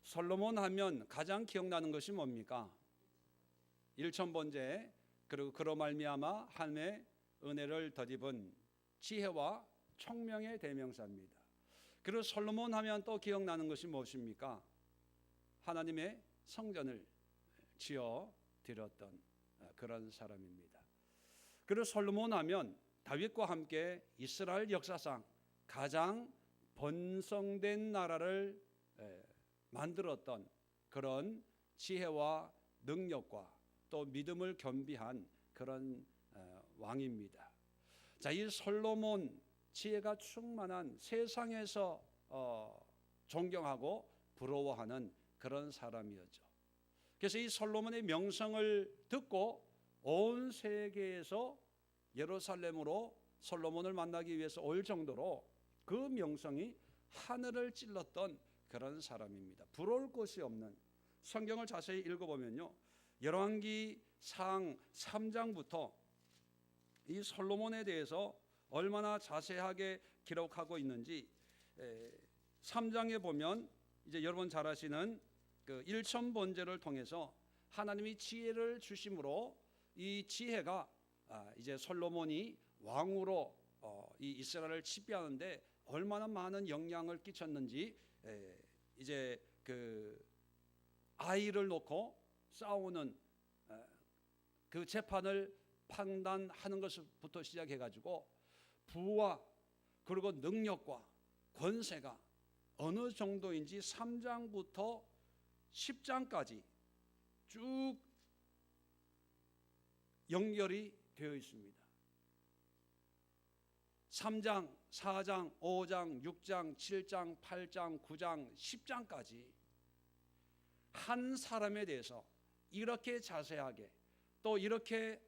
솔로몬 하면 가장 기억나는 것이 뭡니까? 일천번제, 그리고 그로 말미암아 하나님의 은혜를 덧입은 지혜와 총명의 대명사입니다. 그리고 솔로몬 하면 또 기억나는 것이 무엇입니까? 하나님의 성전을 지어 드렸던 그런 사람입니다. 그리고 솔로몬 하면 다윗과 함께 이스라엘 역사상 가장 번성된 나라를 만들었던 그런 지혜와 능력과 또 믿음을 겸비한 그런 왕입니다. 자, 이 솔로몬 지혜가 충만한 세상에서 존경하고 부러워하는 그런 사람이었죠. 그래서 이 솔로몬의 명성을 듣고 온 세계에서 예루살렘으로 솔로몬을 만나기 위해서 올 정도로 그 명성이 하늘을 찔렀던 그런 사람입니다. 부러울 것이 없는, 성경을 자세히 읽어보면요, 열왕기상 3장부터 이 솔로몬에 대해서 얼마나 자세하게 기록하고 있는지 3장에 보면 이제 여러분 잘 아시는 그 일천번제를 통해서 하나님이 지혜를 주심으로 이 지혜가 이제 솔로몬이 왕으로 이 이스라엘을 지배하는데 얼마나 많은 영향을 끼쳤는지 이제 그 아이를 놓고 싸우는 그 재판을 판단하는 것부터 시작해 가지고 부와 그리고 능력과 권세가 어느 정도인지 3장부터 10장까지 쭉 연결이 되어 있습니다. 3장, 4장, 5장, 6장, 7장, 8장, 9장, 10장까지 한 사람에 대해서 이렇게 자세하게 또 이렇게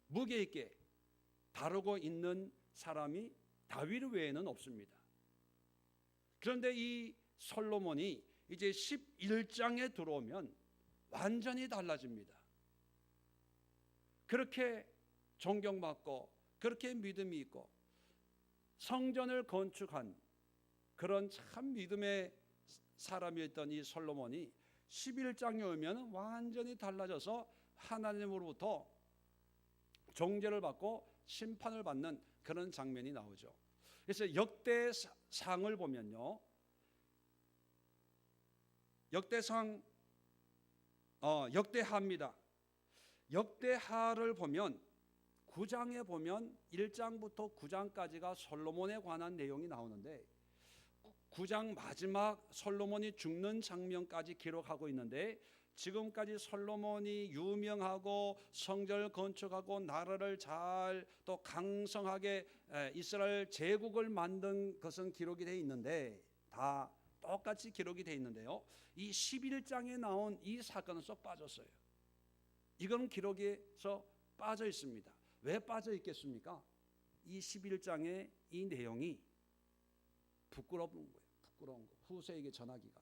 무게 있게 다루고 있는 사람이 다윗 외에는 없습니다. 그런데 이 솔로몬이 이제 11장에 들어오면 완전히 달라집니다. 그렇게 존경받고 그렇게 믿음이 있고 성전을 건축한 그런 참 믿음의 사람이었던 이 솔로몬이 11장에 오면 완전히 달라져서 하나님으로부터 정죄를 받고 심판을 받는 그런 장면이 나오죠. 그래서 역대상을 보면요, 역대하입니다. 역대하를 보면 9장에 보면 1장부터 9장까지가 솔로몬에 관한 내용이 나오는데 9장 마지막 솔로몬이 죽는 장면까지 기록하고 있는데 지금까지 솔로몬이 유명하고 성전을 건축하고 나라를 잘 또 강성하게 이스라엘 제국을 만든 것은 기록이 되어 있는데 다 똑같이 기록이 되어 있는데요, 이 11장에 나온 이 사건은 쏙 빠졌어요. 이건 기록에서 빠져 있습니다. 왜 빠져 있겠습니까? 이 11장의 이 내용이 부끄러운 거예요. 부끄러운 거. 후세에게 전하기가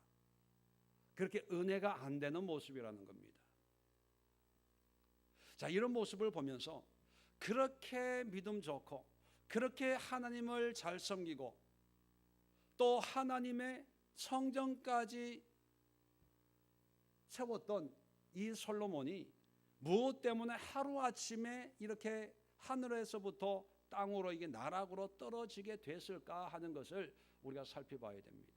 그렇게 은혜가 안 되는 모습이라는 겁니다. 자, 이런 모습을 보면서 그렇게 믿음 좋고 그렇게 하나님을 잘 섬기고 또 하나님의 성전까지 세웠던 이 솔로몬이 무엇 때문에 하루아침에 이렇게 하늘에서부터 땅으로 이게 나락으로 떨어지게 됐을까 하는 것을 우리가 살펴봐야 됩니다.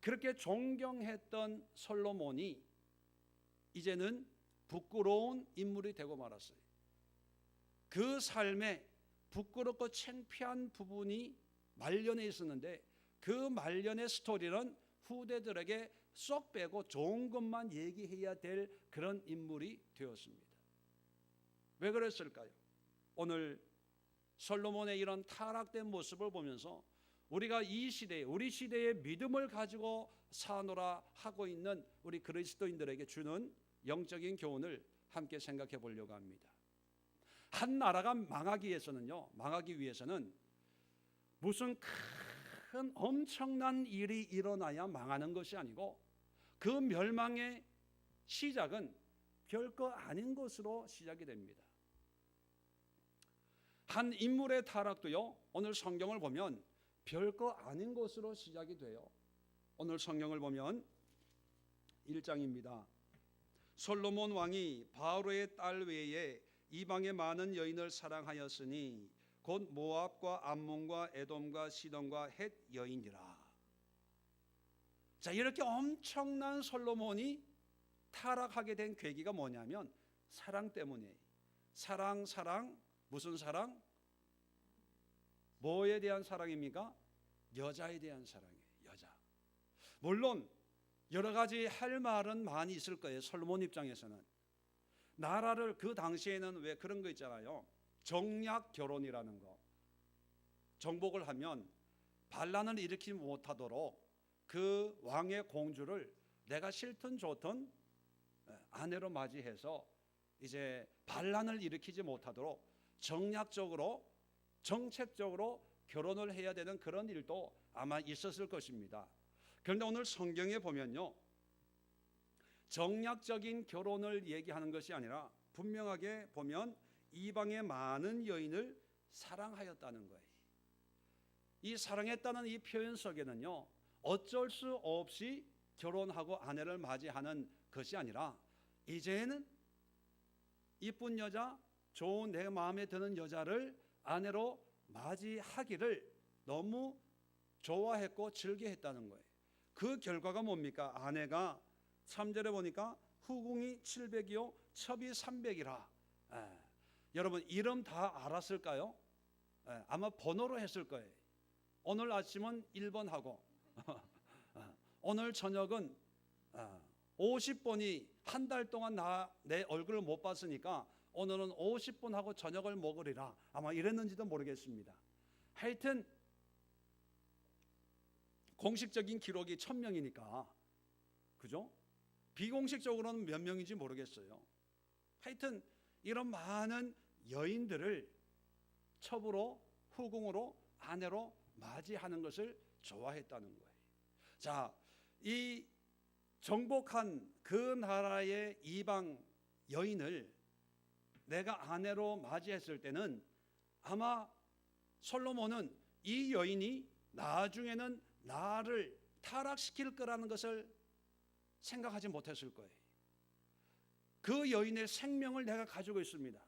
그렇게 존경했던 솔로몬이 이제는 부끄러운 인물이 되고 말았어요. 그 삶에 부끄럽고 창피한 부분이 말년에 있었는데 그 말년의 스토리는 후대들에게 쏙 빼고 좋은 것만 얘기해야 될 그런 인물이 되었습니다. 왜 그랬을까요? 오늘 솔로몬의 이런 타락된 모습을 보면서 우리가 이 시대에 우리 시대의 믿음을 가지고 사노라 하고 있는 우리 그리스도인들에게 주는 영적인 교훈을 함께 생각해 보려고 합니다. 한 나라가 망하기 위해서는 무슨 큰 엄청난 일이 일어나야 망하는 것이 아니고 그 멸망의 시작은 별거 아닌 것으로 시작이 됩니다. 한 인물의 타락도요, 오늘 성경을 보면 별거 아닌 것으로 시작이 돼요. 오늘 성경을 보면 1장입니다. 솔로몬 왕이 바로의 딸 외에 이방의 많은 여인을 사랑하였으니 곧 모압과 암몬과 에돔과 시돈과 헷 여인이라. 자, 이렇게 엄청난 솔로몬이 타락하게 된 계기가 뭐냐면 사랑 때문이에요. 사랑. 무슨 사랑? 뭐에 대한 사랑입니까? 여자에 대한 사랑이에요. 여자. 물론 여러 가지 할 말은 많이 있을 거예요. 솔로몬 입장에서는 나라를, 그 당시에는 왜 그런 거 있잖아요. 정략 결혼이라는 거. 정복을 하면 반란을 일으키지 못하도록 그 왕의 공주를 내가 싫든 좋든 아내로 맞이해서 이제 반란을 일으키지 못하도록 정략적으로, 정책적으로 결혼을 해야 되는 그런 일도 아마 있었을 것입니다. 그런데 오늘 성경에 보면요, 정략적인 결혼을 얘기하는 것이 아니라 분명하게 보면 이방의 많은 여인을 사랑하였다는 거예요. 이 사랑했다는 이 표현 속에는요, 어쩔 수 없이 결혼하고 아내를 맞이하는 것이 아니라 이제는 이쁜 여자, 좋은 내 마음에 드는 여자를 아내로 맞이하기를 너무 좋아했고 즐겨했다는 거예요. 그 결과가 뭡니까? 아내가 3절에 보니까 후궁이 700이요 첩이 300이라. 여러분 이름 다 알았을까요? 아마 번호로 했을 거예요. 오늘 아침은 1번 하고 오늘 저녁은 50번이 한 달 동안 내 얼굴을 못 봤으니까 오늘은 50분 하고 저녁을 먹으리라. 아마 이랬는지도 모르겠습니다. 하여튼 공식적인 기록이 1000명이니까 그죠? 비공식적으로는 몇 명인지 모르겠어요. 하여튼 이런 많은 여인들을 첩으로, 후궁으로, 아내로 맞이하는 것을 좋아했다는 거예요. 자, 이 정복한 그 나라의 이방 여인을 내가 아내로 맞이했을 때는 아마 솔로몬은 이 여인이 나중에는 나를 타락시킬 거라는 것을 생각하지 못했을 거예요. 그 여인의 생명을 내가 가지고 있습니다.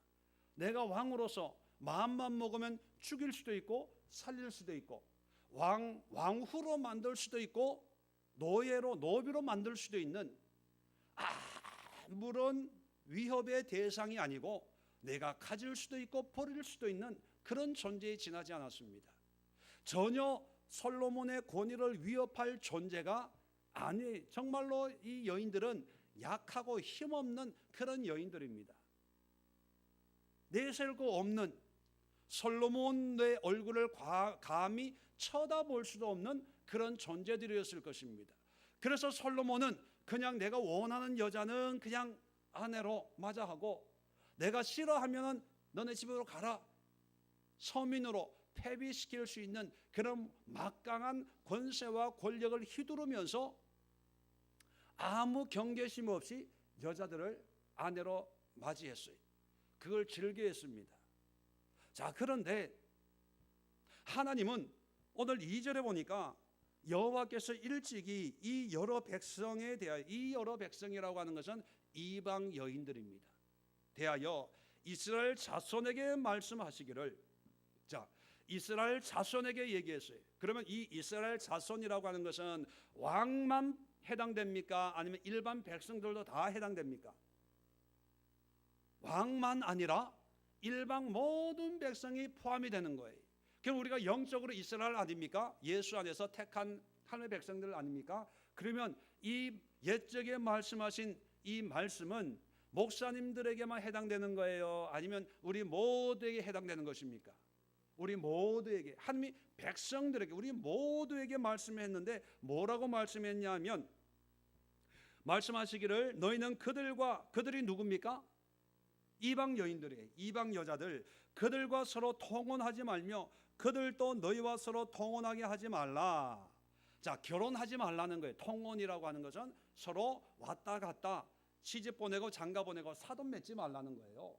내가 왕으로서 마음만 먹으면 죽일 수도 있고 살릴 수도 있고 왕후로 만들 수도 있고 노비로 만들 수도 있는 아무런 위협의 대상이 아니고 내가 가질 수도 있고 버릴 수도 있는 그런 존재에 지나지 않았습니다. 전혀 솔로몬의 권위를 위협할 존재가 아니, 정말로 이 여인들은 약하고 힘없는 그런 여인들입니다. 내세울 거 없는, 솔로몬의 얼굴을 감히 쳐다볼 수도 없는 그런 존재들이었을 것입니다. 그래서 솔로몬은 그냥 내가 원하는 여자는 그냥 아내로 맞아하고 내가 싫어하면 너네 집으로 가라, 서민으로 폐비시킬 수 있는 그런 막강한 권세와 권력을 휘두르면서 아무 경계심 없이 여자들을 아내로 맞이했어요. 그걸 즐겨했습니다. 자, 그런데 하나님은 오늘 2절에 보니까 여호와께서 일찍이 이 여러 백성에 대하여, 이 여러 백성이라고 하는 것은 이방 여인들입니다, 대하여 이스라엘 자손에게 말씀하시기를, 자, 이스라엘 자손에게 얘기했어요. 그러면 이 이스라엘 자손이라고 하는 것은 왕만 해당됩니까? 아니면 일반 백성들도 다 해당됩니까? 왕만 아니라 일반 모든 백성이 포함이 되는 거예요. 그럼 우리가 영적으로 이스라엘 아닙니까? 예수 안에서 택한 하나님의 백성들 아닙니까? 그러면 이 옛적에 말씀하신 이 말씀은 목사님들에게만 해당되는 거예요? 아니면 우리 모두에게 해당되는 것입니까? 우리 모두에게, 하나님이 백성들에게, 우리 모두에게 말씀했는데 뭐라고 말씀했냐면 말씀하시기를 너희는 그들이 누굽니까? 이방 여인들이에요. 이방 여자들, 그들과 서로 통혼하지 말며 그들도 너희와 서로 통혼하게 하지 말라. 자, 결혼하지 말라는 거예요. 통혼이라고 하는 것은 서로 왔다 갔다 시집 보내고 장가 보내고 사돈 맺지 말라는 거예요.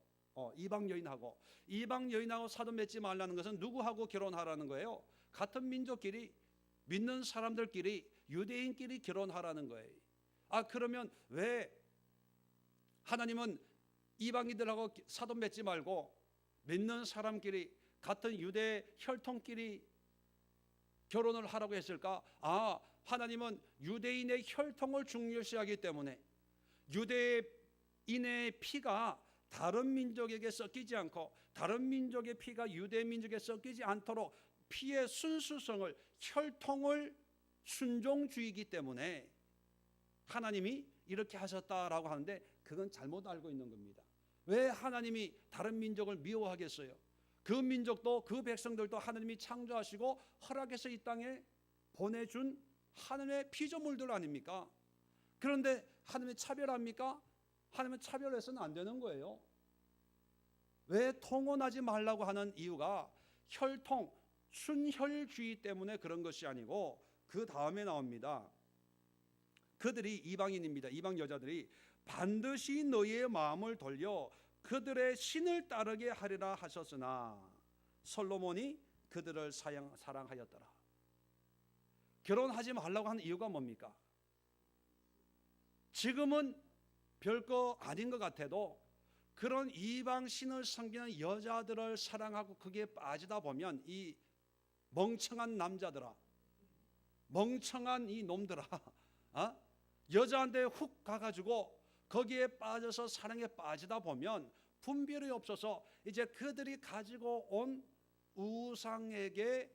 이방 여인하고 사돈 맺지 말라는 것은 누구하고 결혼하라는 거예요? 같은 민족끼리, 믿는 사람들끼리, 유대인끼리 결혼하라는 거예요. 그러면 왜 하나님은 이방인들하고 사돈 맺지 말고 믿는 사람끼리 같은 유대 혈통끼리 결혼을 하라고 했을까? 하나님은 유대인의 혈통을 중요시하기 때문에 유대인의 피가 다른 민족에게 섞이지 않고 다른 민족의 피가 유대 민족에 섞이지 않도록 피의 순수성을, 혈통을 순종주의이기 때문에 하나님이 이렇게 하셨다라고 하는데, 그건 잘못 알고 있는 겁니다. 왜 하나님이 다른 민족을 미워하겠어요? 그 민족도, 그 백성들도 하나님이 창조하시고 허락해서 이 땅에 보내준 하나님의 피조물들 아닙니까? 그런데 하나님이 차별합니까? 하나님은 차별해서는 안 되는 거예요. 왜 통혼하지 말라고 하는 이유가 혈통, 순혈주의 때문에 그런 것이 아니고, 그 다음에 나옵니다. 그들이 이방인입니다. 이방 여자들이 반드시 너희의 마음을 돌려 그들의 신을 따르게 하리라 하셨으나 솔로몬이 그들을 사랑하였더라. 결혼하지 말라고 하는 이유가 뭡니까? 지금은 별거 아닌 것 같아도 그런 이방 신을 섬기는 여자들을 사랑하고 거기에 빠지다 보면 이 멍청한 남자들아, 멍청한 이 놈들아, 여자한테 훅 가가지고 거기에 빠져서 사랑에 빠지다 보면 분별이 없어서 이제 그들이 가지고 온 우상에게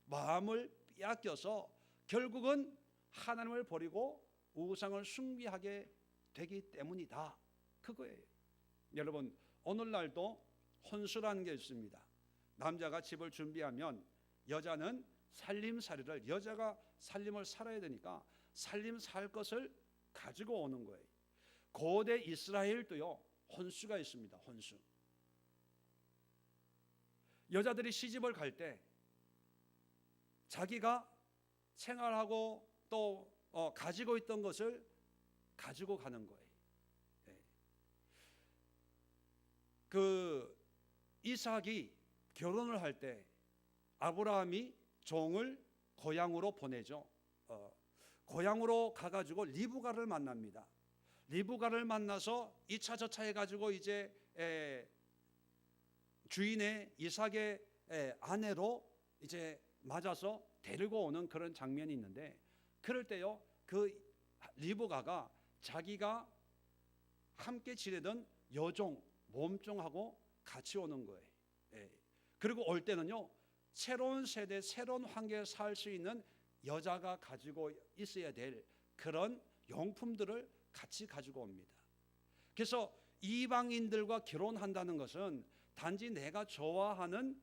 마음을 빼앗겨서 결국은 하나님을 버리고 우상을 숭배하게 되기 때문이다, 그거예요. 여러분, 오늘날도 혼수라는 게 있습니다. 남자가 집을 준비하면 여자는 살림살이를, 여자가 살림을 살아야 되니까 살림 살 것을 가지고 오는 거예요. 고대 이스라엘도요, 혼수가 있습니다. 혼수. 여자들이 시집을 갈 때 자기가 생활하고 또 가지고 있던 것을 가지고 가는 거예요. 그 이삭이 결혼을 할 때 아브라함이 종을 고향으로 보내죠. 고향으로 가가지고 리브가를 만납니다. 리브가를 만나서 2차 저차 해가지고 이제 주인의 이삭의 아내로 이제 맞아서 데리고 오는 그런 장면이 있는데, 그럴 때요, 그 리브가가 자기가 함께 지내던 여종, 몸종하고 같이 오는 거예요. 그리고 올 때는요, 새로운 세대, 새로운 환경에 살 수 있는 여자가 가지고 있어야 될 그런 용품들을 같이 가지고 옵니다. 그래서 이방인들과 결혼한다는 것은 단지 내가 좋아하는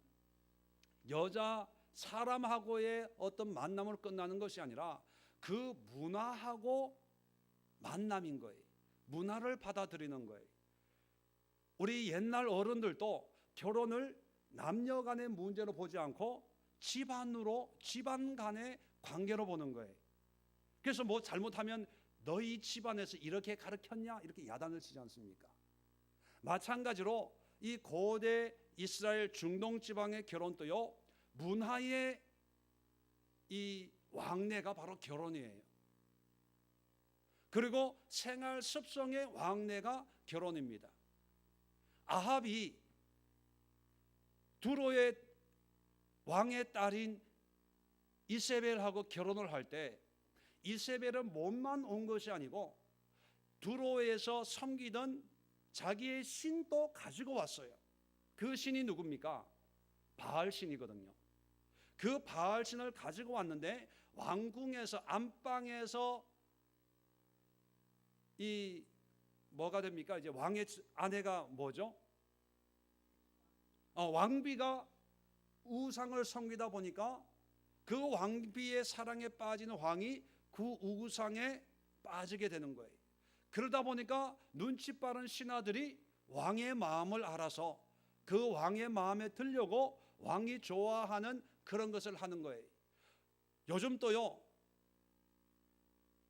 여자 사람하고의 어떤 만남으로 끝나는 것이 아니라 그 문화하고 만남인 거예요. 문화를 받아들이는 거예요. 우리 옛날 어른들도 결혼을 남녀 간의 문제로 보지 않고 집안으로, 집안 간의 관계로 보는 거예요. 그래서 뭐 잘못하면 너희 집안에서 이렇게 가르쳤냐, 이렇게 야단을 치지 않습니까? 마찬가지로 이 고대 이스라엘 중동 지방의 결혼도요, 문화의 이 왕래가 바로 결혼이에요. 그리고 생활 습성의 왕래가 결혼입니다. 아합이 두로의 왕의 딸인 이세벨하고 결혼을 할 때 이세벨은 몸만 온 것이 아니고 두로에서 섬기던 자기의 신도 가지고 왔어요. 그 신이 누굽니까? 바알신이거든요. 그 바알신을 가지고 왔는데 왕궁에서, 안방에서 이 뭐가 됩니까? 이제 왕의 아내가 뭐죠? 왕비가 우상을 섬기다 보니까 그 왕비의 사랑에 빠지는 왕이 그 우상에 빠지게 되는 거예요. 그러다 보니까 눈치 빠른 신하들이 왕의 마음을 알아서 그 왕의 마음에 들려고 왕이 좋아하는 그런 것을 하는 거예요. 요즘 또요,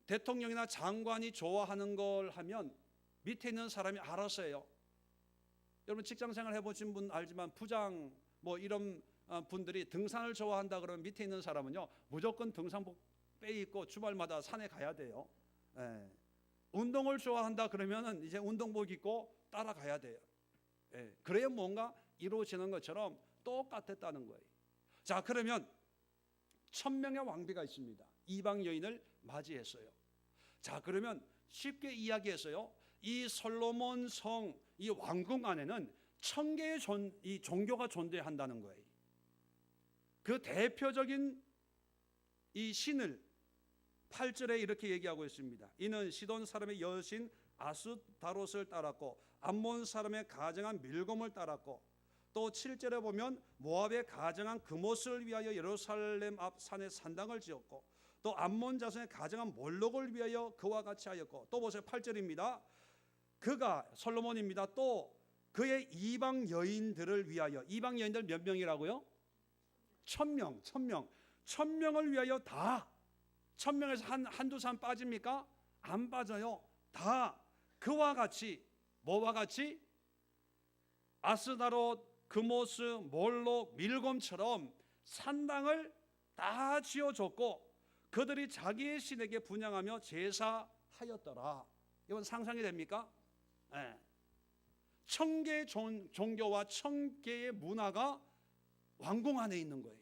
대통령이나 장관이 좋아하는 걸 하면 밑에 있는 사람이 알아서 해요. 여러분 직장생활 해보신 분 알지만 부장 뭐 이런 분들이 등산을 좋아한다 그러면 밑에 있는 사람은요 무조건 등산복 빼입고 주말마다 산에 가야 돼요. 운동을 좋아한다 그러면은 이제 운동복 입고 따라가야 돼요. 예, 그래야 뭔가 이루어지는 것처럼 똑같았다는 거예요. 자, 그러면 1000명의 왕비가 있습니다. 이방 여인을 맞이했어요. 자, 그러면 쉽게 이야기해서요, 이 솔로몬 성, 이 왕궁 안에는 1000개의 이 종교가 존재한다는 거예요. 그 대표적인 이 신을 8절에 이렇게 얘기하고 있습니다. 이는 시돈 사람의 여신 아스다롯을 따랐고 암몬 사람의 가정한 밀곰을 따랐고, 또 7절에 보면 모압의 가정한 그못을 위하여 예루살렘 앞 산에 산당을 지었고, 또 암몬 자손의 가정한 몰록을 위하여 그와 같이 하였고, 또 보세요, 8절입니다. 그가 솔로몬입니다. 또 그의 이방 여인들을 위하여, 이방 여인들 몇 명이라고요? 1000명. 1000명을 위하여 다, 1000명에서 한두 사람 빠집니까? 안 빠져요. 다 그와 같이, 뭐와 같이? 아스다롯, 그모스, 몰록, 밀곰처럼 산당을 다 지어줬고, 그들이 자기의 신에게 분향하며 제사하였더라. 이건 상상이 됩니까? 네. 1000개의 종교와 1000개의 문화가 왕궁 안에 있는 거예요.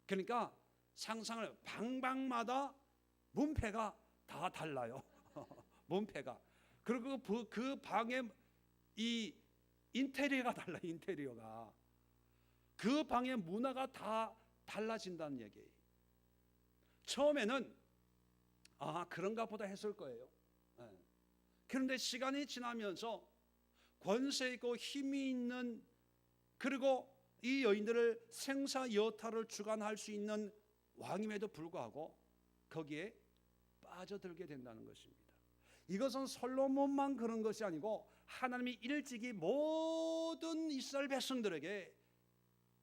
그러니까 상상을, 방방마다 문패가 다 달라요. 문패가. 그리고 그 방의 이 인테리어가 달라요. 인테리어가. 그 방의 문화가 다 달라진다는 얘기예요. 처음에는 그런가 보다 했을 거예요. 네. 그런데 시간이 지나면서 권세 있고 힘이 있는, 그리고 이 여인들을 생사 여타를 주관할 수 있는 왕임에도 불구하고 거기에 빠져들게 된다는 것입니다. 이것은 솔로몬만 그런 것이 아니고 하나님이 일찍이 모든 이스라엘 백성들에게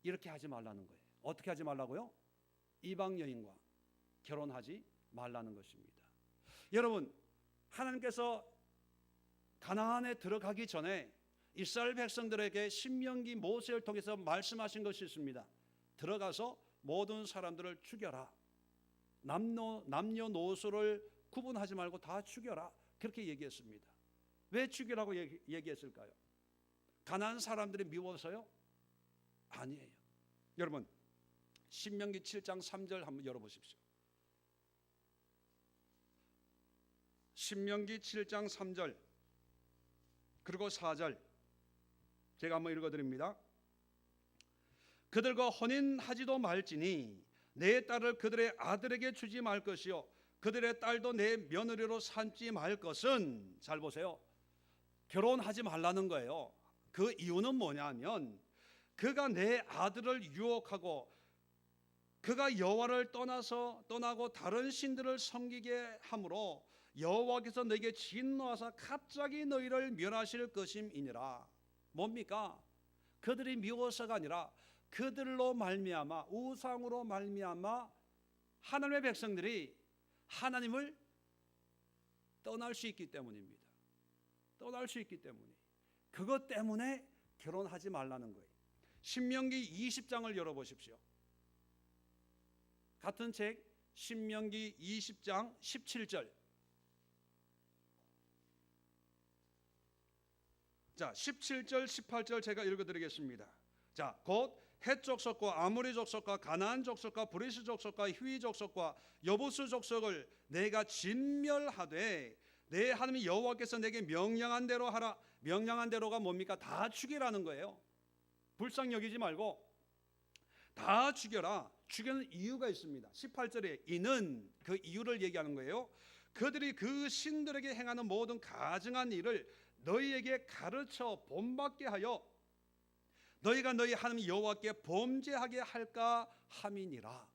이렇게 하지 말라는 거예요. 어떻게 하지 말라고요? 이방 여인과 결혼하지 말라는 것입니다. 여러분, 하나님께서 가나안에 들어가기 전에 이스라엘 백성들에게 신명기 모세를 통해서 말씀하신 것이 있습니다. 들어가서 모든 사람들을 죽여라. 남녀노소를 구분하지 말고 다 죽여라. 그렇게 얘기했습니다. 왜 죽이라고 얘기했을까요? 가나안 사람들이 미워서요? 아니에요. 여러분, 신명기 7장 3절 한번 열어보십시오. 신명기 7장 3절 그리고 4절 제가 한번 읽어드립니다. 그들과 혼인하지도 말지니 내 딸을 그들의 아들에게 주지 말 것이요 그들의 딸도 내 며느리로 삼지 말 것은, 잘 보세요, 결혼하지 말라는 거예요. 그 이유는 뭐냐면 그가 내 아들을 유혹하고 그가 여호와를 떠나고 다른 신들을 섬기게 함으로 여호와께서 너에게 진노하사 갑자기 너희를 멸하실 것임이니라. 뭡니까? 그들이 미워서가 아니라 그들로 말미암아, 우상으로 말미암아 하나님의 백성들이 하나님을 떠날 수 있기 때문입니다. 떠날 수 있기 때문에, 그것 때문에 결혼하지 말라는 거예요. 신명기 20장을 열어보십시오. 같은 책 신명기 20장 17절. 자, 17절 18절 제가 읽어드리겠습니다. 자, 곧 헷 족속과 아모리 족속과 가나안 족속과 브리스 족속과 히위 족속과 여부스 족속을 내가 진멸하되 내 하나님 여호와께서 내게 명령한 대로 하라. 명령한 대로가 뭡니까? 다 죽이라는 거예요. 불쌍히 여기지 말고 다 죽여라. 죽이는 이유가 있습니다. 18절에 이는, 그 이유를 얘기하는 거예요. 그들이 그 신들에게 행하는 모든 가증한 일을 너희에게 가르쳐 본받게 하여 너희가 너희 하나님 여호와께 범죄하게 할까 함이니라.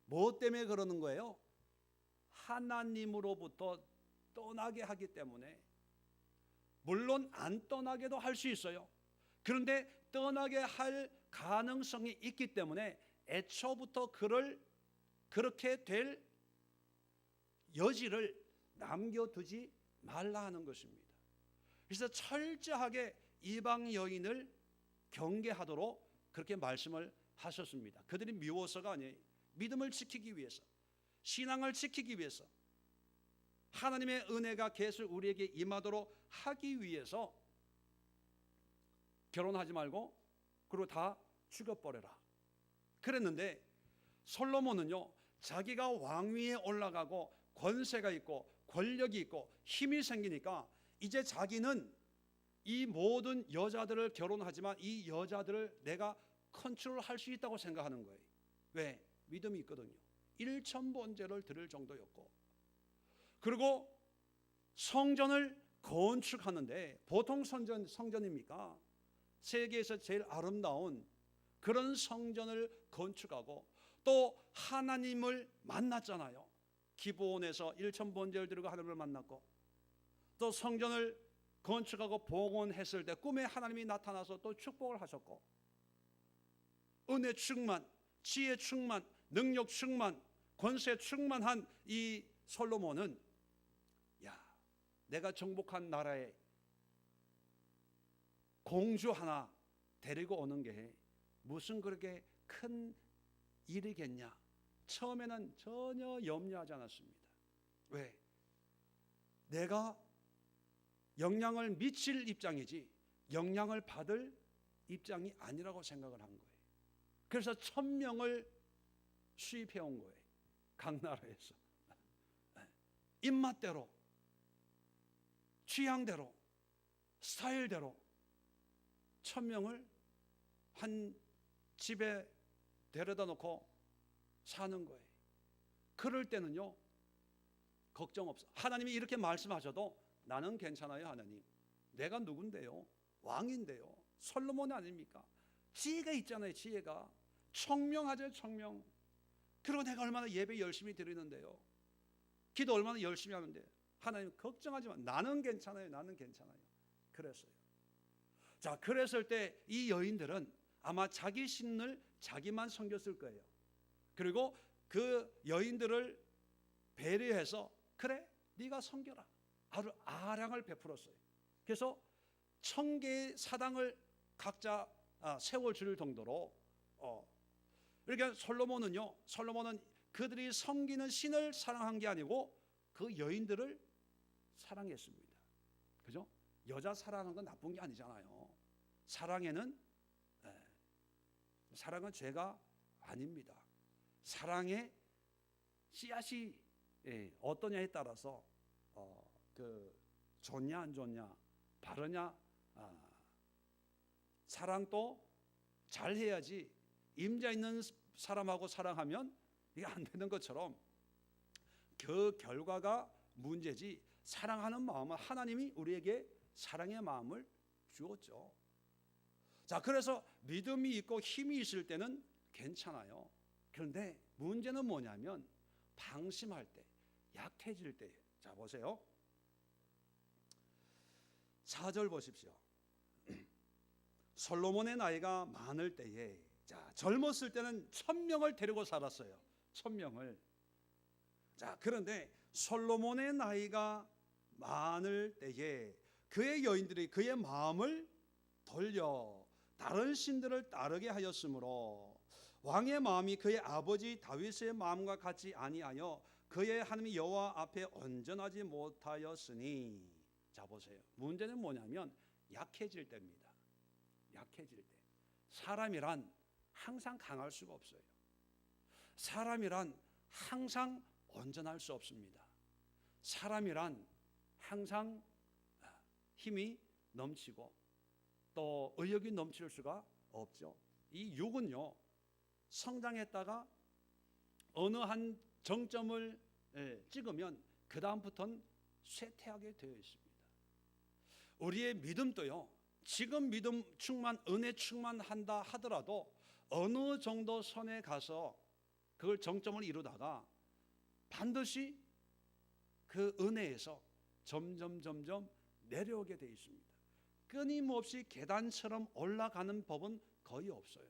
뭐 때문에 그러는 거예요? 하나님으로부터 떠나게 하기 때문에. 물론 안 떠나게도 할 수 있어요. 그런데 떠나게 할 가능성이 있기 때문에 애초부터 그를 그렇게 될 여지를 남겨두지 말라 하는 것입니다. 그래서 철저하게 이방 여인을 경계하도록 그렇게 말씀을 하셨습니다. 그들이 미워서가 아니에요. 믿음을 지키기 위해서, 신앙을 지키기 위해서. 하나님의 은혜가 계속 우리에게 임하도록 하기 위해서 결혼하지 말고 그리고 다 죽여버려라 그랬는데, 솔로몬은요 자기가 왕위에 올라가고 권세가 있고 권력이 있고 힘이 생기니까 이제 자기는 이 모든 여자들을 결혼하지만 이 여자들을 내가 컨트롤할 수 있다고 생각하는 거예요. 왜? 믿음이 있거든요. 일천번제를 드릴 정도였고, 그리고 성전을 건축하는데 보통 성전입니까? 세계에서 제일 아름다운 그런 성전을 건축하고 또 하나님을 만났잖아요. 기브온에서 일천번제를 드리고 하나님을 만났고, 또 성전을 건축하고 복원했을 때 꿈에 하나님이 나타나서 또 축복을 하셨고, 은혜 충만, 지혜 충만, 능력 충만, 권세 충만한 이 솔로몬은 내가 정복한 나라에 공주 하나 데리고 오는 게 무슨 그렇게 큰 일이겠냐, 처음에는 전혀 염려하지 않았습니다. 왜? 내가 영향을 미칠 입장이지 영향을 받을 입장이 아니라고 생각을 한 거예요. 그래서 1000명을 수입해 온 거예요. 각 나라에서 입맛대로, 취향대로, 스타일대로 1000명을 한 집에 데려다 놓고 사는 거예요. 그럴 때는요 걱정 없어. 하나님이 이렇게 말씀하셔도 나는 괜찮아요. 하나님, 내가 누군데요? 왕인데요. 솔로몬 아닙니까? 지혜가 있잖아요. 지혜가 청명하죠. 청명. 그리고 내가 얼마나 예배 열심히 드리는데요, 기도 얼마나 열심히 하는데, 하나님 걱정하지 마, 나는 괜찮아요. 나는 괜찮아요. 그랬어요. 자, 그랬을 때 이 여인들은 아마 자기 신을 자기만 섬겼을 거예요. 그리고 그 여인들을 배려해서 그래 네가 섬겨라, 아주 아량을 베풀었어요. 그래서 1000개의 사당을 각자 세워 줄 정도로 그러니까 솔로몬은 그들이 섬기는 신을 사랑한 게 아니고 그 여인들을 사랑했습니다. 그죠? 여자 사랑하는 건 나쁜 게 아니잖아요. 사랑은 죄가 아닙니다. 사랑의 씨앗이 어떠냐에 따라서 좋냐 안 좋냐, 바르냐, 사랑도 잘해야지 임자 있는 사람하고 사랑하면 이게 안 되는 것처럼 그 결과가 문제지, 사랑하는 마음은 하나님이 우리에게 사랑의 마음을 주었죠. 자, 그래서 믿음이 있고 힘이 있을 때는 괜찮아요. 그런데 문제는 뭐냐면 방심할 때, 약해질 때. 자, 보세요. 4절 보십시오. 솔로몬의 나이가 많을 때에, 자, 젊었을 때는 1000명을 데리고 살았어요. 1000명을. 자, 그런데 솔로몬의 나이가 많을 때에 그의 여인들이 그의 마음을 돌려 다른 신들을 따르게 하였으므로 왕의 마음이 그의 아버지 다윗의 마음과 같이 아니하여 그의 하나님 여호와 앞에 온전하지 못하였으니. 자, 보세요. 문제는 뭐냐면 약해질 때입니다. 약해질 때. 사람이란 항상 강할 수가 없어요. 사람이란 항상 온전할 수 없습니다. 사람이란 항상 힘이 넘치고 또 의욕이 넘칠 수가 없죠. 이 육은요, 성장했다가 어느 한 정점을 찍으면 그 다음부터는 쇠퇴하게 되어 있습니다. 우리의 믿음도요, 지금 믿음 충만, 은혜 충만한다 하더라도 어느 정도 선에 가서 그걸 정점을 이루다가 반드시 그 은혜에서 점점 내려오게 되어 있습니다. 끊임없이 계단처럼 올라가는 법은 거의 없어요.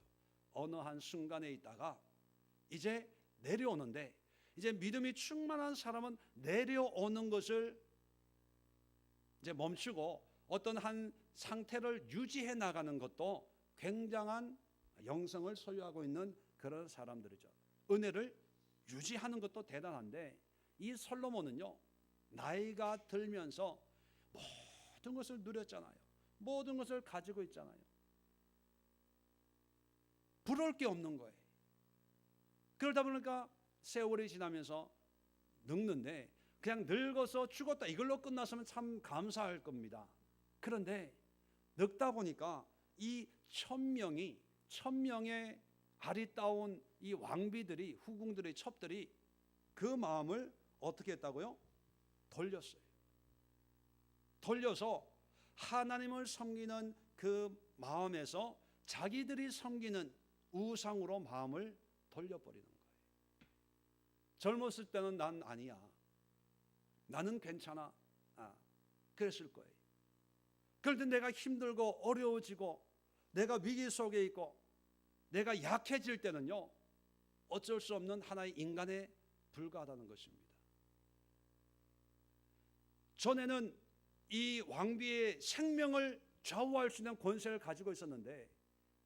어느 한 순간에 있다가 이제 내려오는데, 이제 믿음이 충만한 사람은 내려오는 것을 이제 멈추고 어떤 한 상태를 유지해 나가는 것도 굉장한 영성을 소유하고 있는 그런 사람들이죠. 은혜를 유지하는 것도 대단한데 이 솔로몬은요, 나이가 들면서 모든 것을 누렸잖아요. 모든 것을 가지고 있잖아요. 부러울 게 없는 거예요. 그러다 보니까 세월이 지나면서 늙는데 그냥 늙어서 죽었다 이걸로 끝났으면 참 감사할 겁니다. 그런데 늙다 보니까 이 천명의 아리따운 이 왕비들이, 후궁들의 첩들이 그 마음을 어떻게 했다고요? 돌렸어요. 돌려서 하나님을 섬기는 그 마음에서 자기들이 섬기는 우상으로 마음을 돌려버리는 거예요. 젊었을 때는 난 아니야, 나는 괜찮아, 그랬을 거예요. 그런데 내가 힘들고 어려워지고 내가 위기 속에 있고 내가 약해질 때는요, 어쩔 수 없는 하나의 인간에 불과하다는 것입니다. 전에는 이 왕비의 생명을 좌우할 수 있는 권세를 가지고 있었는데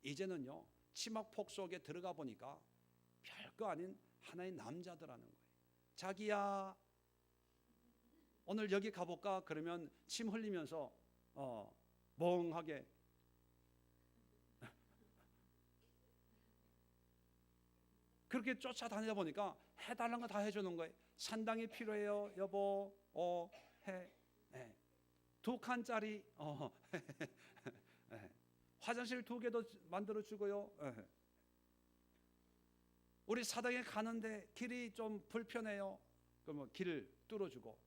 이제는요, 치마폭 속에 들어가 보니까 별거 아닌 하나의 남자더라는 거예요. 자기야, 오늘 여기 가볼까? 그러면 침 흘리면서 멍하게 그렇게 쫓아다니다 보니까 해달라는 거 다 해주는 거예요. 산당이 필요해요, 여보. 해. 네. 2칸짜리. 화장실 2개도 만들어 주고요. 우리 사당에 가는데 길이 좀 불편해요. 그러면 길을 뚫어주고.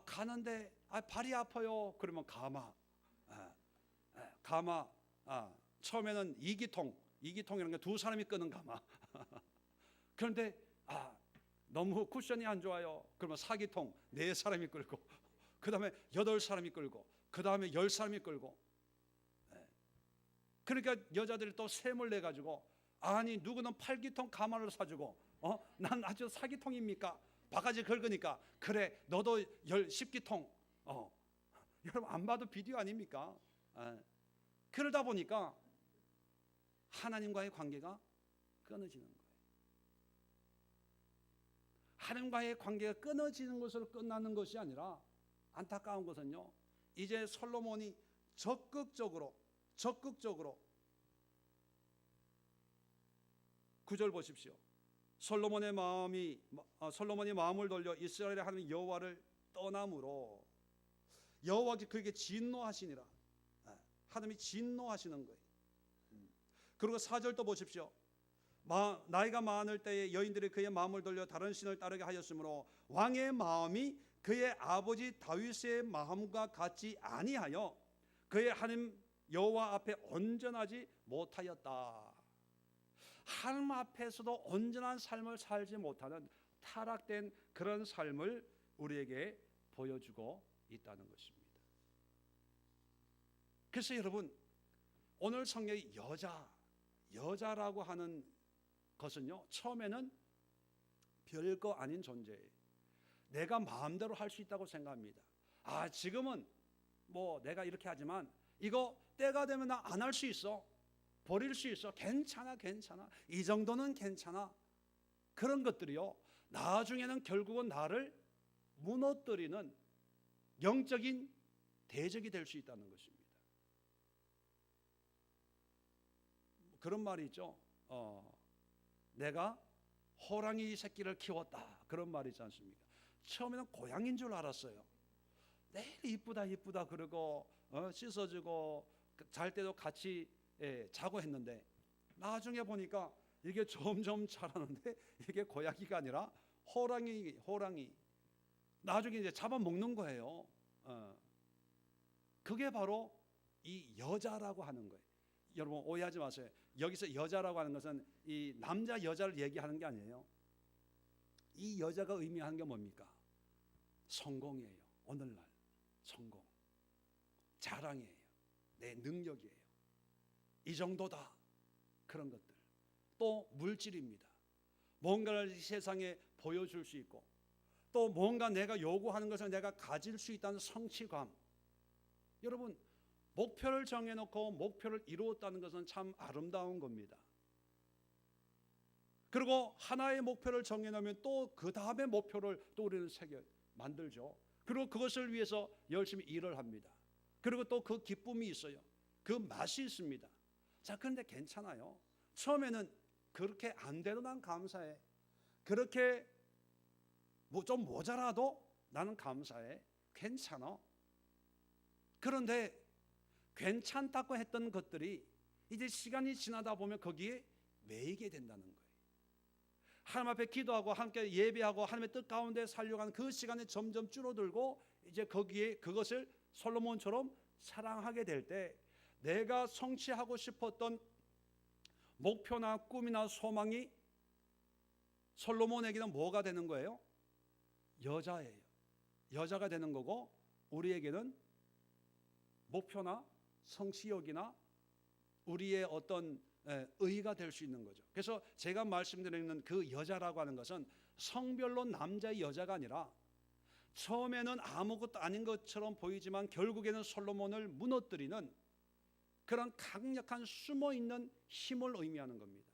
가는데 발이 아파요. 그러면 가마. 처음에는 이기통이라는 게 2사람이 끄는 가마. 그런데 너무 쿠션이 안 좋아요. 그러면 4기통 4사람이 끌고, 그 다음에 8사람이 끌고, 그 다음에 10사람이 끌고. 그러니까 여자들이 또 셈을 내가지고, 아니 누구는 8기통 가마를 사주고, 난 아주 4기통입니까? 바가지 긁으니까, 그래 너도 10기통. 여러분 안 봐도 비디오 아닙니까? 그러다 보니까 하나님과의 관계가 끊어지는 거예요. 하나님과의 관계가 끊어지는 것으로 끝나는 것이 아니라, 안타까운 것은요, 이제 솔로몬이 적극적으로 9절 보십시오. 솔로몬이 마음을 돌려 이스라엘의 하나님 여호와를 떠남으로 여호와께 그에게 진노하시니라. 하나님이 진노하시는 거예요. 그리고 4절 또 보십시오. 나이가 많을 때에 여인들이 그의 마음을 돌려 다른 신을 따르게 하였으므로 왕의 마음이 그의 아버지 다윗의 마음과 같지 아니하여 그의 하나님 여호와 앞에 온전하지 못하였다. 하나님 앞에서도 온전한 삶을 살지 못하는 타락된 그런 삶을 우리에게 보여주고 있다는 것입니다. 그래서 여러분, 오늘 성경의 여자라고 하는 것은요, 처음에는 별거 아닌 존재예요. 내가 마음대로 할 수 있다고 생각합니다. 지금은 뭐 내가 이렇게 하지만 이거 때가 되면 나 안 할 수 있어, 버릴 수 있어, 괜찮아, 이 정도는 괜찮아. 그런 것들이요, 나중에는 결국은 나를 무너뜨리는 영적인 대적이 될 수 있다는 것입니다. 그런 말이 있죠. 내가 호랑이 새끼를 키웠다, 그런 말이 있지 않습니까? 처음에는 고양이인 줄 알았어요. 내일 이쁘다 그러고 씻어주고 잘 때도 같이 자고 했는데, 나중에 보니까 이게 점점 자라는데 이게 고양이가 아니라 호랑이. 나중에 이제 잡아먹는 거예요. 그게 바로 이 여자라고 하는 거예요. 여러분 오해하지 마세요. 여기서 여자라고 하는 것은 이 남자 여자를 얘기하는 게 아니에요. 이 여자가 의미하는 게 뭡니까? 성공이에요. 오늘날 성공, 자랑이에요. 내 능력이에요. 이 정도다. 그런 것들. 또 물질입니다. 뭔가를 세상에 보여줄 수 있고, 또 뭔가 내가 요구하는 것을 내가 가질 수 있다는 성취감. 여러분, 목표를 정해놓고 목표를 이루었다는 것은 참 아름다운 겁니다. 그리고 하나의 목표를 정해놓으면 또 그 다음에 목표를 또 우리는 만들죠. 그리고 그것을 위해서 열심히 일을 합니다. 그리고 또 그 기쁨이 있어요. 그 맛이 있습니다. 자, 그런데 괜찮아요. 처음에는 그렇게 안 돼도 난 감사해. 그렇게 좀 모자라도 나는 감사해. 괜찮아. 그런데 괜찮다고 했던 것들이 이제 시간이 지나다 보면 거기에 매이게 된다는 거예요. 하나님 앞에 기도하고 함께 예배하고 하나님의 뜻 가운데 살려고 하는 그 시간이 점점 줄어들고 이제 거기에 그것을 솔로몬처럼 사랑하게 될 때 내가 성취하고 싶었던 목표나 꿈이나 소망이 솔로몬에게는 뭐가 되는 거예요? 여자예요. 여자가 되는 거고 우리에게는 목표나 성취욕이나 우리의 어떤 의의가 될 수 있는 거죠. 그래서 제가 말씀드리는 그 여자라고 하는 것은 성별로 남자의 여자가 아니라 처음에는 아무것도 아닌 것처럼 보이지만 결국에는 솔로몬을 무너뜨리는 그런 강력한 숨어있는 힘을 의미하는 겁니다.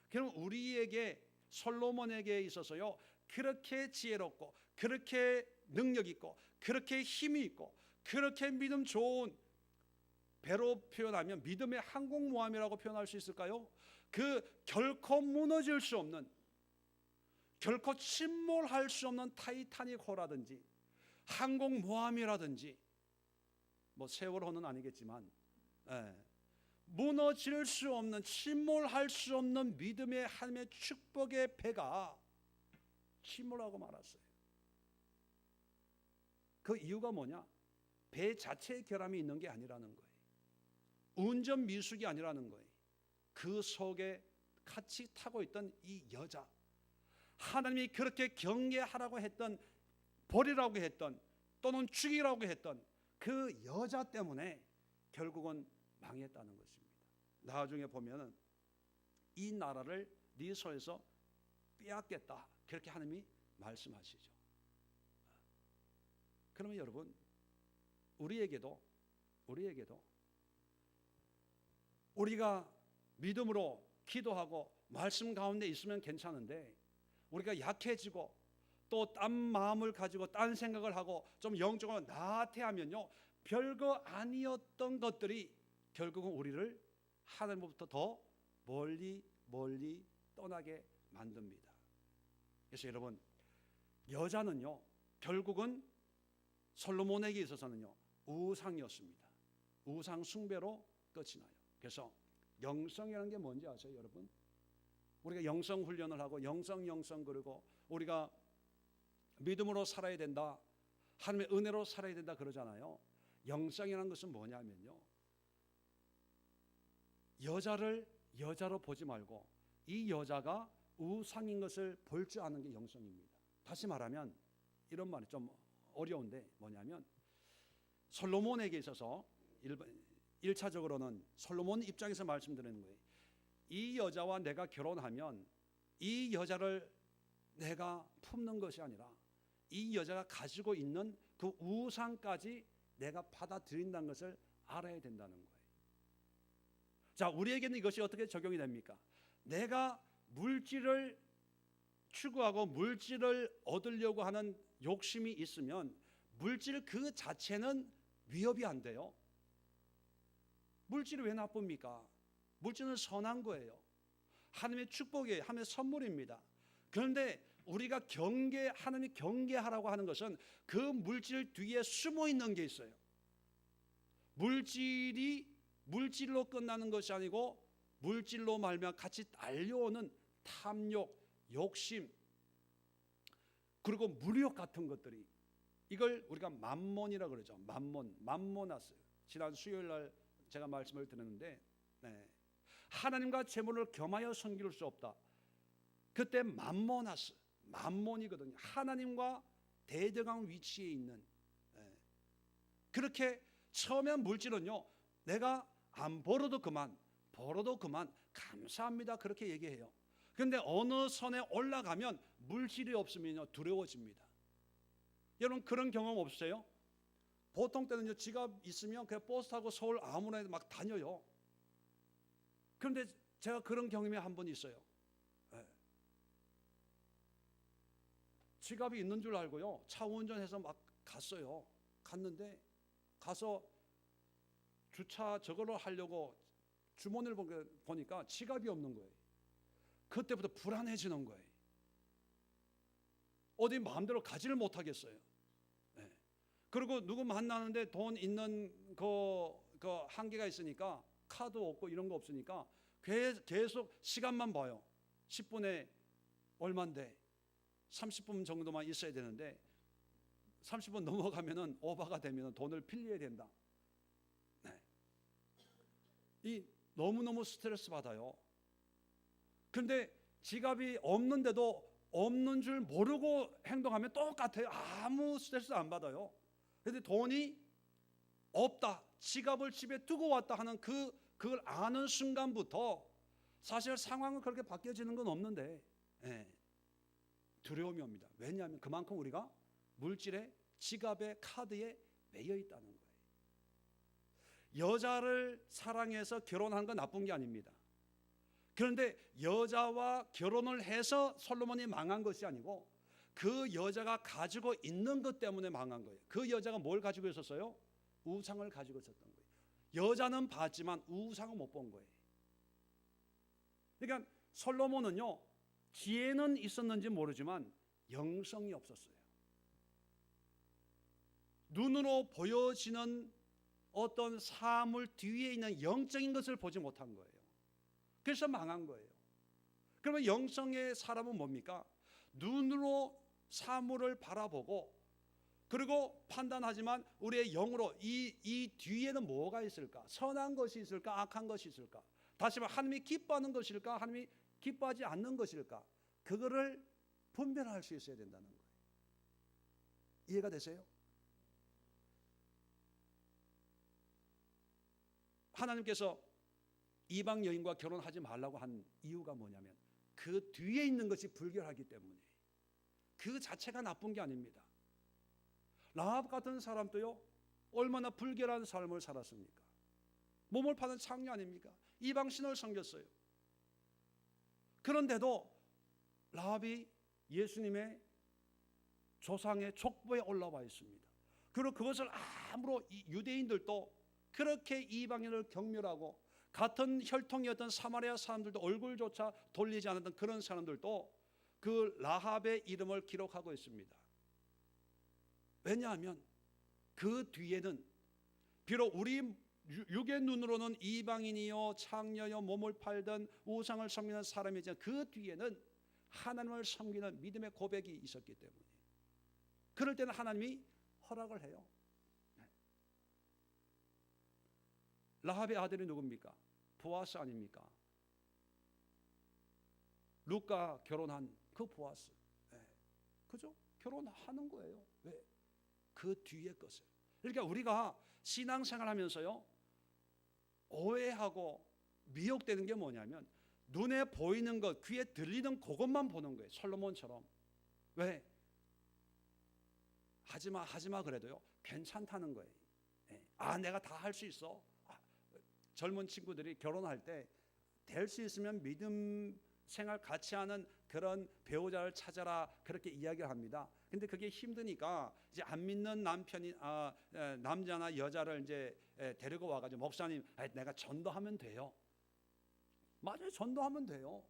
그럼 우리에게 솔로몬에게 있어서요, 그렇게 지혜롭고 그렇게 능력 있고 그렇게 힘이 있고 그렇게 믿음 좋은, 배로 표현하면 믿음의 항공모함이라고 표현할 수 있을까요? 그 결코 무너질 수 없는, 결코 침몰할 수 없는 타이타닉호라든지 항공모함이라든지, 뭐 세월호는 아니겠지만 무너질 수 없는, 침몰할 수 없는 믿음의 하나님의 축복의 배가 침몰하고 말았어요. 그 이유가 뭐냐? 배 자체의 결함이 있는 게 아니라는 거예요. 운전 미숙이 아니라는 거예요. 그 속에 같이 타고 있던 이 여자, 하나님이 그렇게 경계하라고 했던, 버리라고 했던, 또는 죽이라고 했던 그 여자 때문에 결국은 망했다는 것입니다. 나중에 보면은 이 나라를 네 손에서 빼앗겠다, 그렇게 하나님이 말씀하시죠. 그러면 여러분, 우리에게도 우리가 믿음으로 기도하고 말씀 가운데 있으면 괜찮은데 우리가 약해지고 또 딴 마음을 가지고 딴 생각을 하고 좀 영적으로 나태하면요, 별거 아니었던 것들이 결국은 우리를 하나님으로부터 더 멀리 떠나게 만듭니다. 그래서 여러분, 여자는요 결국은 솔로몬에게 있어서는요 우상이었습니다. 우상 숭배로 끝이 나요. 그래서 영성이라는 게 뭔지 아세요, 여러분? 우리가 영성 훈련을 하고 영성 그리고 우리가 믿음으로 살아야 된다, 하나님의 은혜로 살아야 된다 그러잖아요. 영성이라는 것은 뭐냐면요, 여자를 여자로 보지 말고 이 여자가 우상인 것을 볼 줄 아는 게 영성입니다. 다시 말하면 이런 말이 좀 어려운데 뭐냐면, 솔로몬에게 있어서 1차적으로는 솔로몬 입장에서 말씀드리는 거예요. 이 여자와 내가 결혼하면 이 여자를 내가 품는 것이 아니라 이 여자가 가지고 있는 그 우상까지 내가 받아들인다는 것을 알아야 된다는 거예요. 자, 우리에게는 이것이 어떻게 적용이 됩니까? 내가 물질을 추구하고 물질을 얻으려고 하는 욕심이 있으면 물질 그 자체는 위협이 안 돼요. 물질이 왜 나쁩니까? 물질은 선한 거예요. 하나님의 축복이에요. 하나님의 선물입니다. 그런데 우리가 하나님이 경계하라고 하는 것은 그 물질 뒤에 숨어 있는 게 있어요. 물질이 물질로 끝나는 것이 아니고 물질로 말미암아 같이 달려오는 탐욕, 욕심, 그리고 무력 같은 것들이, 이걸 우리가 만몬이라고 그러죠. 만모나스. 지난 수요일 날 제가 말씀을 드렸는데, 하나님과 재물을 겸하여 섬길 수 없다. 그때 만모나스, 만몬이거든요. 하나님과 대등한 위치에 있는. 그렇게 처음엔 물질은요, 내가 안 벌어도 그만, 벌어도 그만, 감사합니다, 그렇게 얘기해요. 그런데 어느 선에 올라가면 물질이 없으면요 두려워집니다. 여러분 그런 경험 없으세요? 보통 때는요 지갑 있으면 그냥 버스 타고 서울 아무나 막 다녀요. 그런데 제가 그런 경험이 한 번 있어요. 지갑이 있는 줄 알고요 차 운전해서 막 갔어요. 갔는데 가서 주차 저거를 하려고 주머니를 보니까 지갑이 없는 거예요. 그때부터 불안해지는 거예요. 어디 마음대로 가지를 못하겠어요. 네. 그리고 누구 만나는데 돈 있는 그 한계가 있으니까 카드 없고 이런 거 없으니까 계속 시간만 봐요. 10분에 얼만데 30분 정도만 있어야 되는데 30분 넘어가면은 오버가 되면은 돈을 빌려야 된다. 네. 이 너무너무 스트레스 받아요. 그런데 지갑이 없는데도 없는 줄 모르고 행동하면 똑같아요. 아무 스트레스 안 받아요. 그런데 돈이 없다, 지갑을 집에 두고 왔다 하는 그걸 아는 순간부터 사실 상황은 그렇게 바뀌어지는 건 없는데 두려움이 옵니다. 왜냐하면 그만큼 우리가 물질에, 지갑에, 카드에 매여 있다는 거예요. 여자를 사랑해서 결혼한 건 나쁜 게 아닙니다. 그런데 여자와 결혼을 해서 솔로몬이 망한 것이 아니고 그 여자가 가지고 있는 것 때문에 망한 거예요. 그 여자가 뭘 가지고 있었어요? 우상을 가지고 있었던 거예요. 여자는 봤지만 우상은 못 본 거예요. 그러니까 솔로몬은요, 지혜는 있었는지 모르지만 영성이 없었어요. 눈으로 보여지는 어떤 사물 뒤에 있는 영적인 것을 보지 못한 거예요. 그래서 망한 거예요. 그러면 영성의 사람은 뭡니까? 눈으로 사물을 바라보고 그리고 판단하지만 우리의 영으로 이 뒤에는 뭐가 있을까? 선한 것이 있을까? 악한 것이 있을까? 다시 말해 하나님이 기뻐하는 것일까? 하나님이 기뻐하지 않는 것일까? 그거를 분별할 수 있어야 된다는 거예요. 이해가 되세요? 하나님께서 이방 여인과 결혼하지 말라고 한 이유가 뭐냐면 그 뒤에 있는 것이 불결하기 때문에, 그 자체가 나쁜 게 아닙니다. 라합 같은 사람도요, 얼마나 불결한 삶을 살았습니까? 몸을 파는 창녀 아닙니까? 이방 신을 섬겼어요. 그런데도 라합이 예수님의 조상의 족보에 올라와 있습니다. 그리고 그것을 아무로 유대인들도 그렇게 이방인을 경멸하고 같은 혈통이었던 사마리아 사람들도 얼굴조차 돌리지 않았던 그런 사람들도 그 라합의 이름을 기록하고 있습니다. 왜냐하면 그 뒤에는 비록 우리 육의 눈으로는 이방인이요 창녀요 몸을 팔던 우상을 섬기는 사람이지만 그 뒤에는 하나님을 섬기는 믿음의 고백이 있었기 때문에 그럴 때는 하나님이 허락을 해요. 라합의 아들이 누굽니까? 보아스 아닙니까? 룻과 결혼한 그 보아스. 그죠? 결혼하는 거예요. 왜? 그 뒤에 것을. 그러니까 우리가 신앙생활하면서요, 오해하고 미혹되는 게 뭐냐면 눈에 보이는 것, 귀에 들리는 그것만 보는 거예요. 솔로몬처럼. 왜? 하지마 그래도요 괜찮다는 거예요. 내가 다 할 수 있어. 젊은 친구들이 결혼할 때 될 수 있으면 믿음 생활 같이 하는 그런 배우자를 찾아라 그렇게 이야기를 합니다. 근데 그게 힘드니까 이제 안 믿는 남자나 여자를 이제 데리고 와가지고 목사님, 내가 전도하면 돼요. 맞아요, 전도하면 돼요.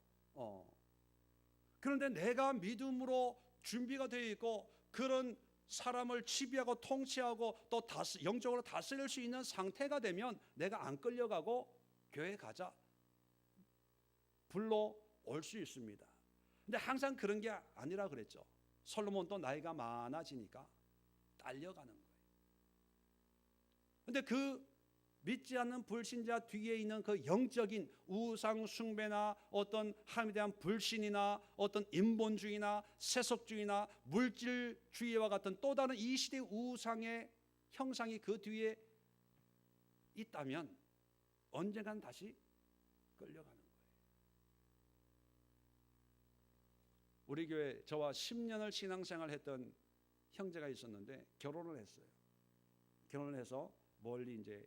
그런데 내가 믿음으로 준비가 되어 있고 그런 사람을 지배하고 통치하고 또 영적으로 다스릴 수 있는 상태가 되면 내가 안 끌려가고 교회 가자 불러올 수 있습니다. 근데 항상 그런 게 아니라 그랬죠. 솔로몬도 나이가 많아지니까 딸려가는 거예요. 근데 그 믿지 않는 불신자 뒤에 있는 그 영적인 우상 숭배나 어떤 하나님에 대한 불신이나 어떤 인본주의나 세속주의나 물질주의와 같은 또 다른 이 시대의 우상의 형상이 그 뒤에 있다면 언젠간 다시 끌려가는 거예요. 우리 교회 저와 10년을 신앙생활 했던 형제가 있었는데 결혼을 했어요. 결혼을 해서 멀리 이제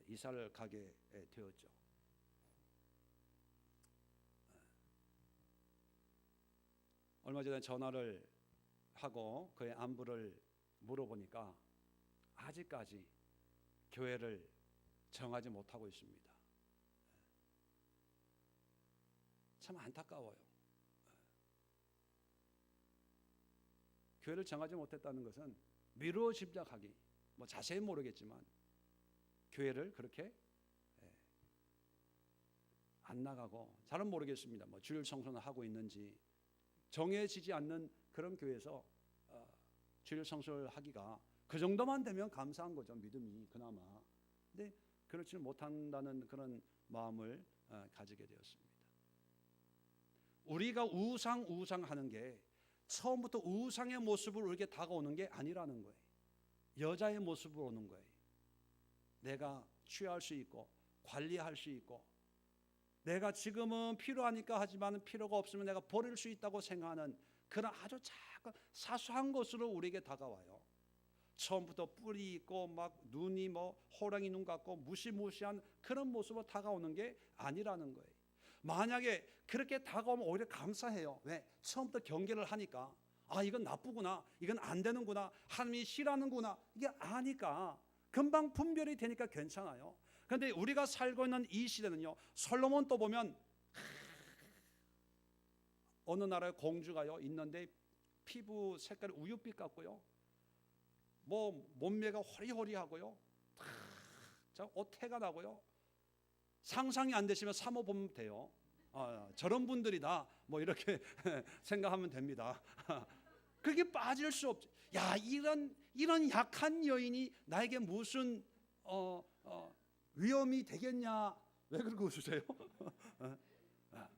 이사를 가게 되었죠. 얼마 전에 전화를 하고 그의 안부를 물어보니까 아직까지 교회를 정하지 못하고 있습니다. 참 안타까워요. 교회를 정하지 못했다는 것은 미루어 짐작하기, 뭐 자세히 모르겠지만 교회를 그렇게 안 나가고, 잘은 모르겠습니다. 뭐 주일 성수는 하고 있는지, 정해지지 않는 그런 교회에서 주일 성수를 하기가 그 정도만 되면 감사한 거죠. 믿음이 그나마. 근데 그렇지 못한다는 그런 마음을 가지게 되었습니다. 우리가 우상하는 게 처음부터 우상의 모습으로 이렇게 다가오는 게 아니라는 거예요. 여자의 모습으로 오는 거예요. 내가 취할 수 있고 관리할 수 있고, 내가 지금은 필요하니까 하지만 필요가 없으면 내가 버릴 수 있다고 생각하는 그런 아주 작은 사소한 것으로 우리에게 다가와요. 처음부터 뿔이 있고 막 눈이 뭐 호랑이 눈 같고 무시무시한 그런 모습으로 다가오는 게 아니라는 거예요. 만약에 그렇게 다가오면 오히려 감사해요. 왜? 처음부터 경계를 하니까, 아, 이건 나쁘구나, 이건 안 되는구나, 하나님이 싫어하는구나, 이게 아니까 금방 분별이 되니까 괜찮아요. 그런데 우리가 살고 있는 이 시대는요, 솔로몬 또 보면 어느 나라의 공주가요 있는데 피부 색깔이 우윳빛 같고요, 뭐 몸매가 호리호리하고요, 옷 태가 나고요, 상상이 안 되시면 사모 보면 돼요. 저런 분들이다 뭐 이렇게 생각하면 됩니다. 그게 빠질 수 없지. 야, 이런 약한 여인이 나에게 무슨 위험이 되겠냐? 왜 그렇게 웃으세요?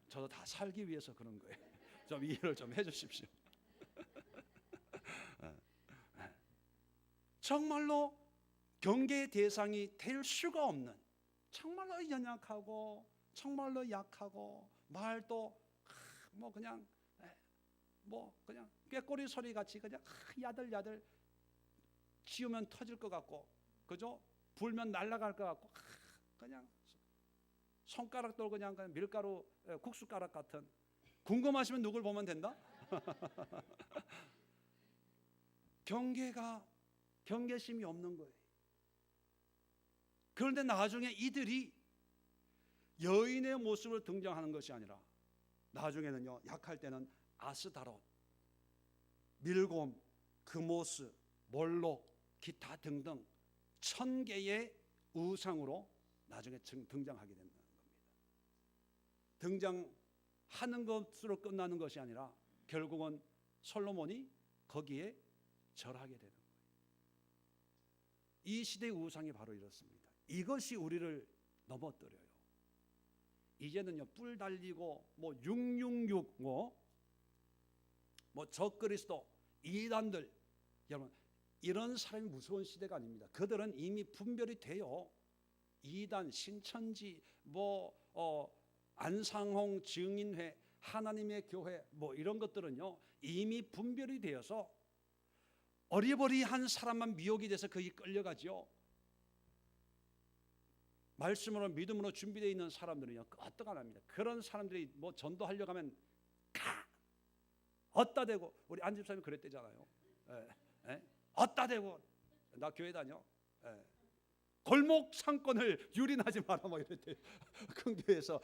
저도 다 살기 위해서 그런 거예요. 좀 이해를 좀 해주십시오. 정말로 경계의 대상이 될 수가 없는, 정말로 연약하고 정말로 약하고, 말도 뭐 그냥 꾀꼬리 소리 같이 그냥 야들야들, 지우면 터질 것 같고, 그죠? 불면 날아갈 것 같고, 그냥 손가락도 그냥 밀가루 국수가락 같은. 궁금하시면 누굴 보면 된다? 경계심이 없는 거예요. 그런데 나중에 이들이 여인의 모습으로 등장하는 것이 아니라 나중에는요, 약할 때는 아스다롯, 밀곰, 그모스, 몰록, 기타 등등 1000개의 우상으로 나중에 등장하게 된다는 겁니다. 등장하는 것으로 끝나는 것이 아니라 결국은 솔로몬이 거기에 절하게 되는 거예요. 이 시대의 우상이 바로 이렇습니다. 이것이 우리를 넘어뜨려요. 이제는요, 뿔 달리고 뭐 666 뭐 적그리스도, 이단들, 여러분 이런 사람이 무서운 시대가 아닙니다. 그들은 이미 분별이 돼요. 이단, 신천지, 안상홍 증인회, 하나님의 교회 뭐 이런 것들은요 이미 분별이 되어서 어리버리한 사람만 미혹이 돼서 거기 끌려가죠. 말씀으로 믿음으로 준비되어 있는 사람들은요 끄떡 안 합니다. 그런 사람들이 뭐 전도하려고 하면 어따 대고, 우리 안 집사님 그랬대잖아요. 어따 대고, 나 교회 다녀. 골목 상권을 유린하지 마라 뭐 이랬대. 큰 교회에서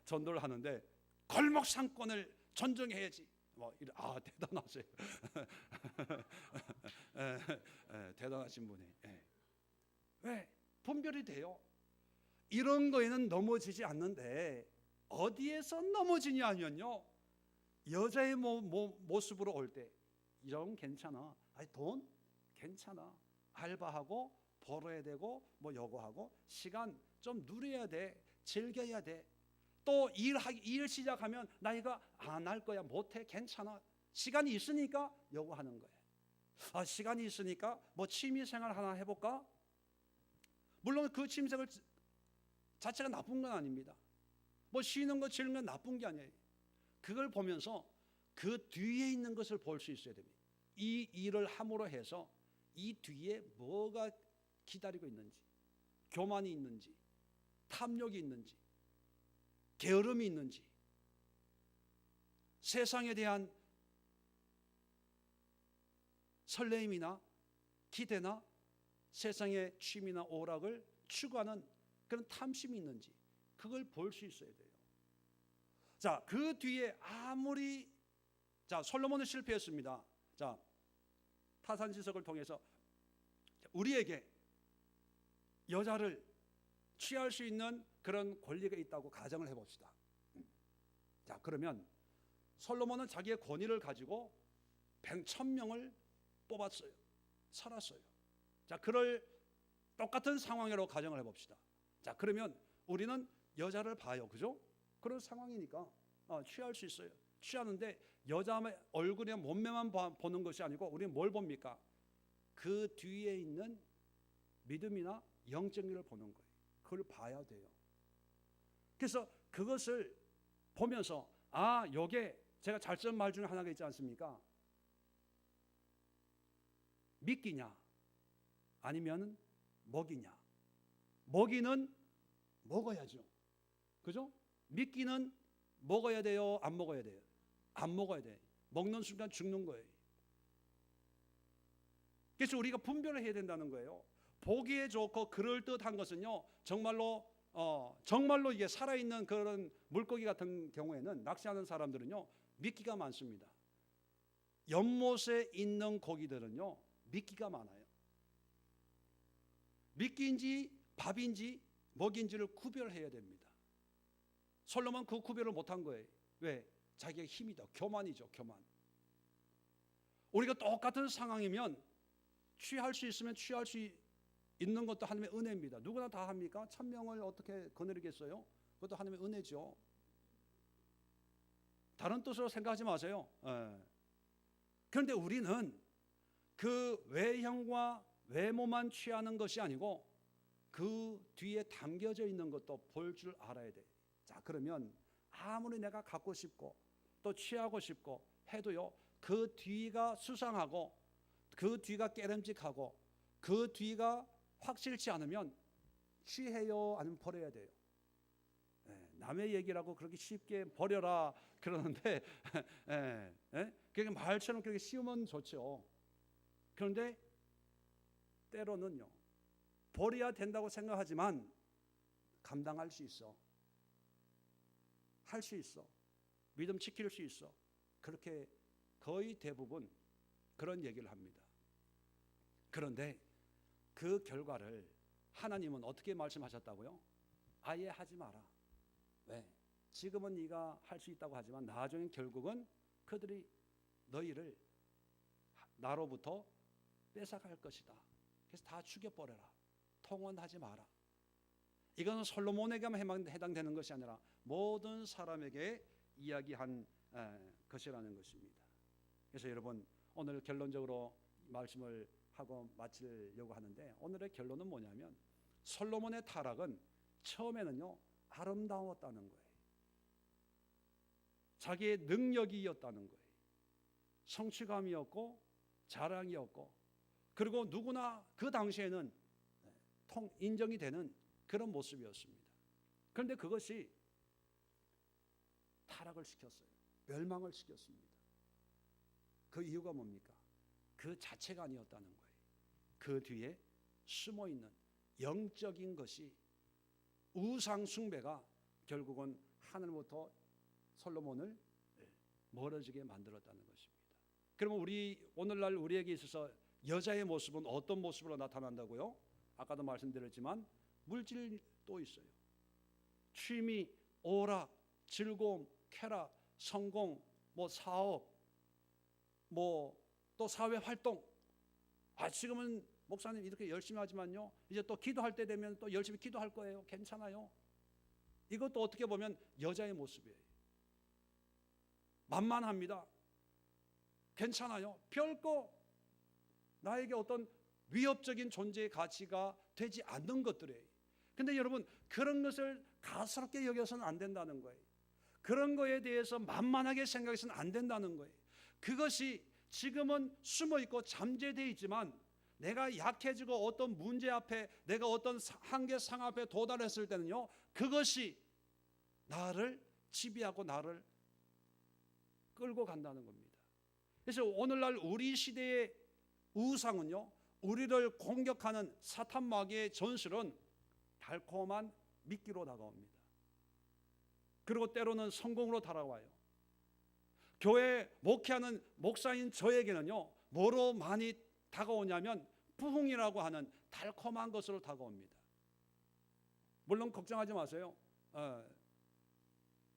전도를 하는데 골목 상권을 존중해야지. 대단하세요. 대단하신 분이. 왜? 분별이 돼요. 이런 거에는 넘어지지 않는데 어디에서 넘어지냐 하면요, 여자의 모습으로 올 때 이런 괜찮아, 돈 괜찮아, 알바하고 벌어야 되고 뭐 요거하고 시간 좀 누려야 돼, 즐겨야 돼. 또 일 시작하면 나 이거 안 할 거야, 못해, 괜찮아, 시간이 있으니까 요거 하는 거예요. 시간이 있으니까 뭐 취미생활 하나 해볼까? 물론 그 취미생활 자체가 나쁜 건 아닙니다. 뭐 쉬는 거 즐기는 건 나쁜 게 아니에요. 그걸 보면서 그 뒤에 있는 것을 볼 수 있어야 됩니다. 이 일을 함으로 해서 이 뒤에 뭐가 기다리고 있는지, 교만이 있는지, 탐욕이 있는지, 게으름이 있는지, 세상에 대한 설레임이나 기대나 세상의 취미나 오락을 추구하는 그런 탐심이 있는지 그걸 볼 수 있어야 돼요. 자, 그 뒤에 아무리 솔로몬은 실패했습니다. 자, 타산지석을 통해서 우리에게 여자를 취할 수 있는 그런 권리가 있다고 가정을 해봅시다. 자, 그러면 솔로몬은 자기의 권위를 가지고 1,000명을 뽑았어요. 살았어요. 자, 그럴 똑같은 상황이라고 가정을 해봅시다. 자, 그러면 우리는 여자를 봐요. 그죠? 그런 상황이니까 취할 수 있어요. 취하는데 여자의 얼굴이나 몸매만 보는 것이 아니고 우리는 뭘 봅니까? 그 뒤에 있는 믿음이나 영적률을 보는 거예요. 그걸 봐야 돼요. 그래서 그것을 보면서 요게 제가 잘 쓴 말 중에 하나가 있지 않습니까? 미끼냐 아니면 먹이냐. 먹이는 먹어야죠. 그죠? 미끼는 먹어야 돼요? 안 먹어야 돼요? 안 먹어야 돼. 먹는 순간 죽는 거예요. 그래서 우리가 분별을 해야 된다는 거예요. 보기에 좋고 그럴듯한 것은요, 정말로 이게 살아있는 그런 물고기 같은 경우에는 낚시하는 사람들은요 미끼가 많습니다. 연못에 있는 고기들은요 미끼가 많아요. 미끼인지 밥인지 먹인지를 구별해야 됩니다. 솔로몬은 그 구별을 못한 거예요. 왜? 자기의 힘이다. 교만이죠. 교만. 우리가 똑같은 상황이면 취할 수 있으면 취할 수 있는 것도 하나님의 은혜입니다. 누구나 다 합니까? 1,000명을 어떻게 거느리겠어요? 그것도 하나님의 은혜죠. 다른 뜻으로 생각하지 마세요. 그런데 우리는 그 외형과 외모만 취하는 것이 아니고 그 뒤에 담겨져 있는 것도 볼 줄 알아야 돼. 자, 그러면 아무리 내가 갖고 싶고 또 취하고 싶고 해도요, 그 뒤가 수상하고 그 뒤가 깨름직하고 그 뒤가 확실치 않으면 취해요? 아니면 버려야 돼요? 남의 얘기라고 그렇게 쉽게 버려라 그러는데 그게 말처럼 그렇게 쉬우면 좋죠. 그런데 때로는요, 버려야 된다고 생각하지만 감당할 수 있어. 할 수 있어. 믿음 지킬 수 있어. 그렇게 거의 대부분 그런 얘기를 합니다. 그런데 그 결과를 하나님은 어떻게 말씀하셨다고요? 아예 하지 마라. 왜? 지금은 네가 할 수 있다고 하지만 나중에 결국은 그들이 너희를 나로부터 뺏어갈 것이다. 그래서 다 죽여버려라. 통원하지 마라. 이건 솔로몬에게만 해당되는 것이 아니라 모든 사람에게 이야기한 것이라는 것입니다. 그래서 여러분, 오늘 결론적으로 말씀을 하고 마치려고 하는데, 오늘의 결론은 뭐냐면 솔로몬의 타락은 처음에는요 아름다웠다는 거예요. 자기의 능력이었다는 거예요. 성취감이었고 자랑이었고, 그리고 누구나 그 당시에는 인정이 되는 그런 모습이었습니다. 그런데 그것이 타락을 시켰어요. 멸망을 시켰습니다. 그 이유가 뭡니까? 그 자체가 아니었다는 거예요. 그 뒤에 숨어있는 영적인 것이, 우상 숭배가 결국은 하늘부터 솔로몬을 멀어지게 만들었다는 것입니다. 그러면 오늘날 우리에게 있어서 여자의 모습은 어떤 모습으로 나타난다고요? 아까도 말씀드렸지만 물질도 있어요. 취미, 오락, 즐거움, 쾌락, 성공, 사업, 또 사회 활동. 지금은 목사님 이렇게 열심히 하지만요, 이제 또 기도할 때 되면 또 열심히 기도할 거예요. 괜찮아요. 이것도 어떻게 보면 여자의 모습이에요. 만만합니다. 괜찮아요. 별거 나에게 어떤 위협적인 존재의 가치가 되지 않는 것들이에요. 근데 여러분, 그런 것을 가스롭게 여겨서는 안 된다는 거예요. 그런 거에 대해서 만만하게 생각해서는 안 된다는 거예요. 그것이 지금은 숨어있고 잠재되어 있지만 내가 약해지고 어떤 문제 앞에, 내가 어떤 한계상 앞에 도달했을 때는요, 그것이 나를 지배하고 나를 끌고 간다는 겁니다. 그래서 오늘날 우리 시대의 우상은요, 우리를 공격하는 사탄 마귀의 전술은 달콤한 미끼로 다가옵니다. 그리고 때로는 성공으로 다가와요. 교회 목회하는 목사인 저에게는요, 뭐로 많이 다가오냐면 부흥이라고 하는 달콤한 것으로 다가옵니다. 물론 걱정하지 마세요.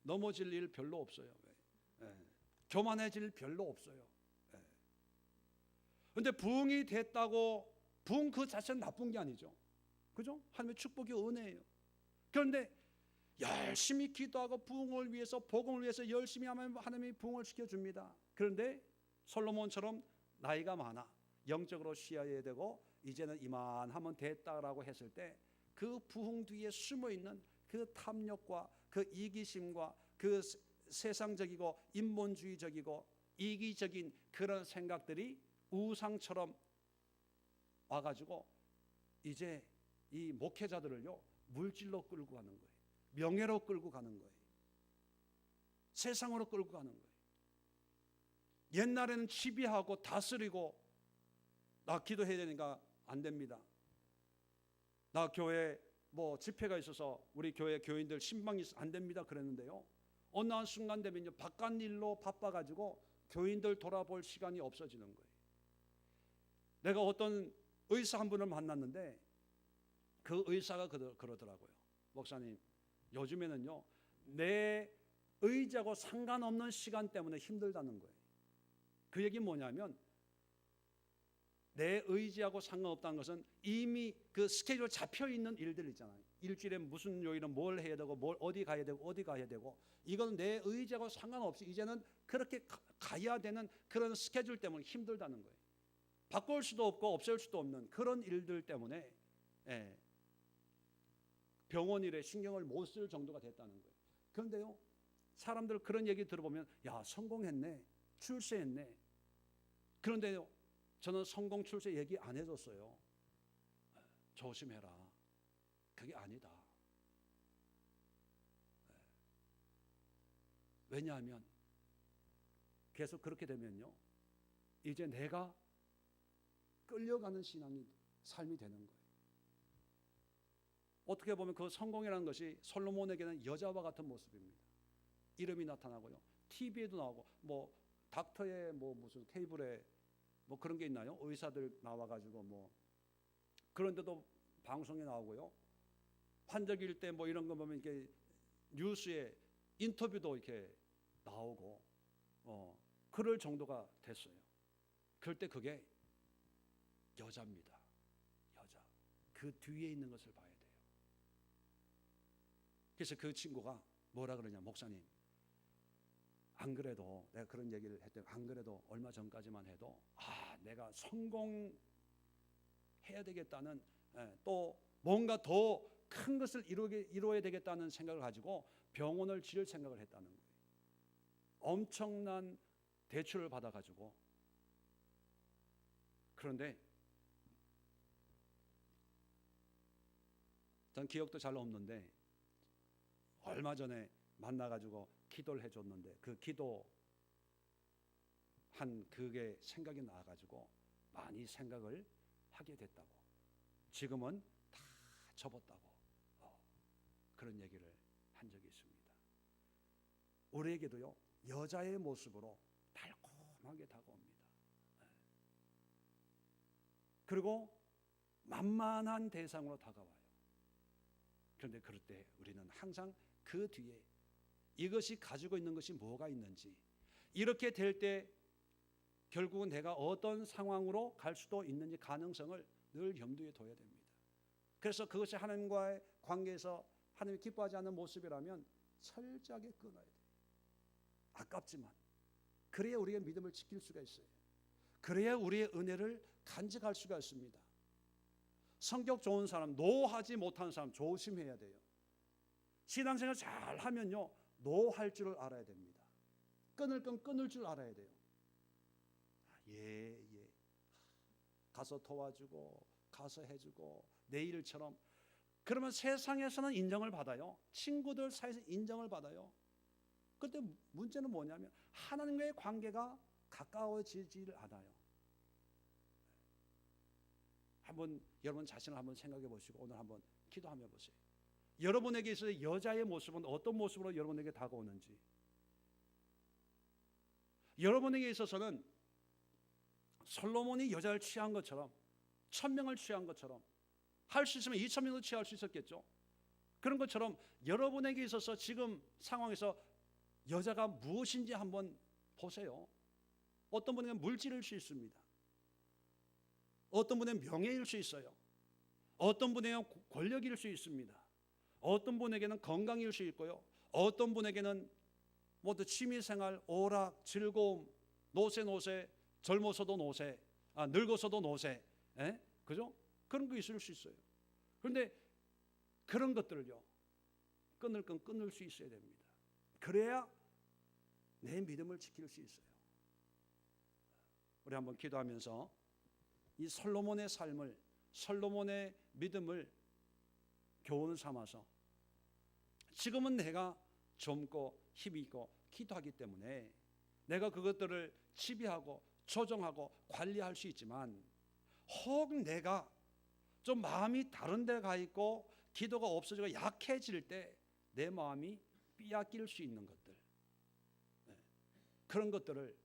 넘어질 일 별로 없어요. 교만해질 일 별로 없어요. 그런데 부흥이 됐다고 부흥 그 자체는 나쁜 게 아니죠. 그죠? 하나님의 축복이 은혜예요. 그런데 열심히 기도하고 부흥을 위해서, 복음을 위해서 열심히 하면 하나님이 부흥을 시켜줍니다. 그런데 솔로몬처럼 나이가 많아, 영적으로 쉬어야 되고 이제는 이만하면 됐다라고 했을 때 그 부흥 뒤에 숨어있는 그 탐욕과 그 이기심과 그 세상적이고 인본주의적이고 이기적인 그런 생각들이 우상처럼 와가지고 이제 이 목회자들을요, 물질로 끌고 가는 거예요. 명예로 끌고 가는 거예요. 세상으로 끌고 가는 거예요. 옛날에는 지배하고 다스리고, 나 기도해야 되니까 안 됩니다. 나 교회 뭐 집회가 있어서 우리 교회 교인들 신방이 있어서 안 됩니다 그랬는데요, 어느 한 순간 되면요, 바깥 일로 바빠가지고 교인들 돌아볼 시간이 없어지는 거예요. 내가 어떤 의사 한 분을 만났는데 그 의사가 그러더라고요. 목사님, 요즘에는요, 내 의지하고 상관없는 시간 때문에 힘들다는 거예요. 그 얘기 뭐냐면, 내 의지하고 상관없다는 것은 이미 그 스케줄 잡혀 있는 일들 있잖아요. 일주일에 무슨 요일은 뭘 해야 되고, 뭘 어디 가야 되고, 어디 가야 되고, 이건 내 의지하고 상관없이 이제는 그렇게 가야 되는 그런 스케줄 때문에 힘들다는 거예요. 바꿀 수도 없고 없앨 수도 없는 그런 일들 때문에 병원 일에 신경을 못 쓸 정도가 됐다는 거예요. 그런데요, 사람들 그런 얘기 들어보면, 야, 성공했네, 출세했네. 그런데요, 저는 성공 출세 얘기 안 해줬어요. 조심해라, 그게 아니다. 왜냐하면 계속 그렇게 되면요, 이제 내가 끌려가는 삶이 되는 거예요. 어떻게 보면 그 성공이라는 것이 솔로몬에게는 여자와 같은 모습입니다. 이름이 나타나고요, TV에도 나오고, 뭐 닥터의 뭐 무슨 케이블에 뭐 그런 게 있나요? 의사들 나와가지고 뭐 그런데도 방송에 나오고요, 환절기일 때 뭐 이런 거 보면 이렇게 뉴스에 인터뷰도 이렇게 나오고 그럴 정도가 됐어요. 그럴 때 그게 여자입니다. 여자. 그 뒤에 있는 것을 봐야 돼요. 그래서 그 친구가 뭐라 그러냐, 목사님, 안 그래도 내가 그런 얘기를 했더니, 안 그래도 얼마 전까지만 해도 내가 성공해야 되겠다는, 또 뭔가 더 큰 것을 이루어야 되겠다는 생각을 가지고 병원을 지을 생각을 했다는 거예요. 엄청난 대출을 받아가지고. 그런데 전 기억도 잘 없는데 얼마 전에 만나가지고 기도를 해줬는데, 그 기도 한 그게 생각이 나가지고 많이 생각을 하게 됐다고. 지금은 다 접었다고 그런 얘기를 한 적이 있습니다. 우리에게도요, 여자의 모습으로 달콤하게 다가옵니다. 그리고 만만한 대상으로 다가와요. 그런데 그럴 때 우리는 항상 그 뒤에 이것이 가지고 있는 것이 뭐가 있는지, 이렇게 될 때 결국은 내가 어떤 상황으로 갈 수도 있는지 가능성을 늘 염두에 둬야 됩니다. 그래서 그것이 하나님과의 관계에서 하나님이 기뻐하지 않는 모습이라면 철저하게 끊어야 돼요. 아깝지만 그래야 우리의 믿음을 지킬 수가 있어요. 그래야 우리의 은혜를 간직할 수가 있습니다. 성격 좋은 사람, 노하지 못하는 사람 조심해야 돼요. 신앙생활 잘 하면요, 노할 줄을 알아야 됩니다. 끊을 건 끊을 줄 알아야 돼요. 예. 가서 도와주고, 가서 해주고, 내 일처럼. 그러면 세상에서는 인정을 받아요. 친구들 사이에서 인정을 받아요. 그런데 문제는 뭐냐면 하나님과의 관계가 가까워지질 않아요. 한번 여러분 자신을 한번 생각해 보시고 오늘 한번 기도하며 보세요. 여러분에게 있어서 여자의 모습은 어떤 모습으로 여러분에게 다가오는지, 여러분에게 있어서는 솔로몬이 여자를 취한 것처럼 1000명을 취한 것처럼 할 수 있으면 2000명도 취할 수 있었겠죠. 그런 것처럼 여러분에게 있어서 지금 상황에서 여자가 무엇인지 한번 보세요. 어떤 분에게는 물질일 수 있습니다. 어떤 분에게는 명예일 수 있어요. 어떤 분에게는 권력일 수 있습니다. 어떤 분에게는 건강일 수 있고요. 어떤 분에게는 모두 취미생활, 오락, 즐거움, 노세, 젊어서도 노세, 늙어서도 노세, 그죠? 그런 거 있을 수 있어요. 그런데 그런 것들을요, 끊을 건 끊을 수 있어야 됩니다. 그래야 내 믿음을 지킬 수 있어요. 우리 한번 기도하면서 이 솔로몬의 삶을, 솔로몬의 믿음을 교훈 삼아서 지금은 내가 젊고 힘이 있고 기도하기 때문에 내가 그것들을 지배하고 조정하고 관리할 수 있지만, 혹 내가 좀 마음이 다른 데 가 있고 기도가 없어지고 약해질 때 내 마음이 빼앗길 수 있는 것들, 그런 것들을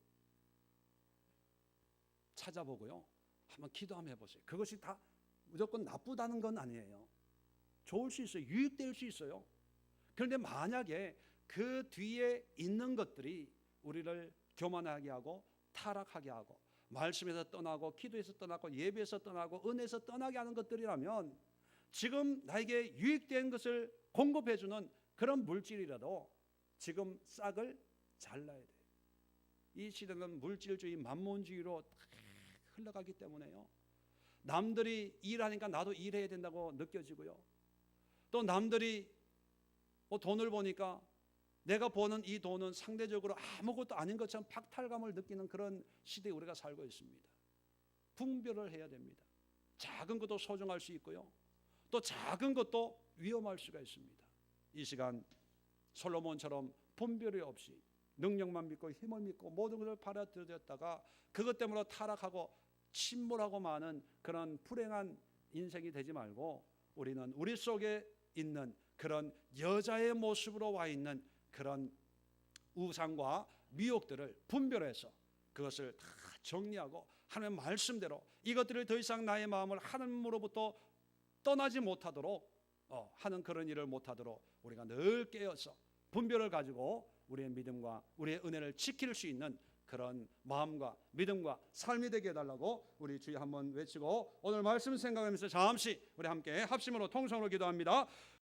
찾아보고요, 한번 기도 한번 해보세요. 그것이 다 무조건 나쁘다는 건 아니에요. 좋을 수 있어요. 유익될 수 있어요. 그런데 만약에 그 뒤에 있는 것들이 우리를 교만하게 하고 타락하게 하고 말씀에서 떠나고 기도에서 떠나고 예배에서 떠나고 은혜에서 떠나게 하는 것들이라면, 지금 나에게 유익된 것을 공급해주는 그런 물질이라도 지금 싹을 잘라야 돼요. 이 시대는 물질주의, 만몬주의로 흘러가기 때문에요. 남들이 일하니까 나도 일해야 된다고 느껴지고요. 또 남들이 돈을 버니까 내가 버는 이 돈은 상대적으로 아무것도 아닌 것처럼 박탈감을 느끼는 그런 시대에 우리가 살고 있습니다. 분별을 해야 됩니다. 작은 것도 소중할 수 있고요, 또 작은 것도 위험할 수가 있습니다. 이 시간 솔로몬처럼 분별이 없이 능력만 믿고 힘을 믿고 모든 것을 받아들였다가 그것 때문에 타락하고 침몰하고 마는 그런 불행한 인생이 되지 말고, 우리는 우리 속에 있는 그런 여자의 모습으로 와 있는 그런 우상과 미혹들을 분별해서 그것을 다 정리하고 하나님의 말씀대로 이것들을 더 이상 나의 마음을 하나님으로부터 떠나지 못하도록 하는 그런 일을 못하도록 우리가 늘 깨어서 분별을 가지고 우리의 믿음과 우리의 은혜를 지킬 수 있는 그런 마음과 믿음과 삶이 되게 해달라고 우리 주여 한번 외치고 오늘 말씀 생각하면서 잠시 우리 함께 합심으로 통성으로 기도합니다.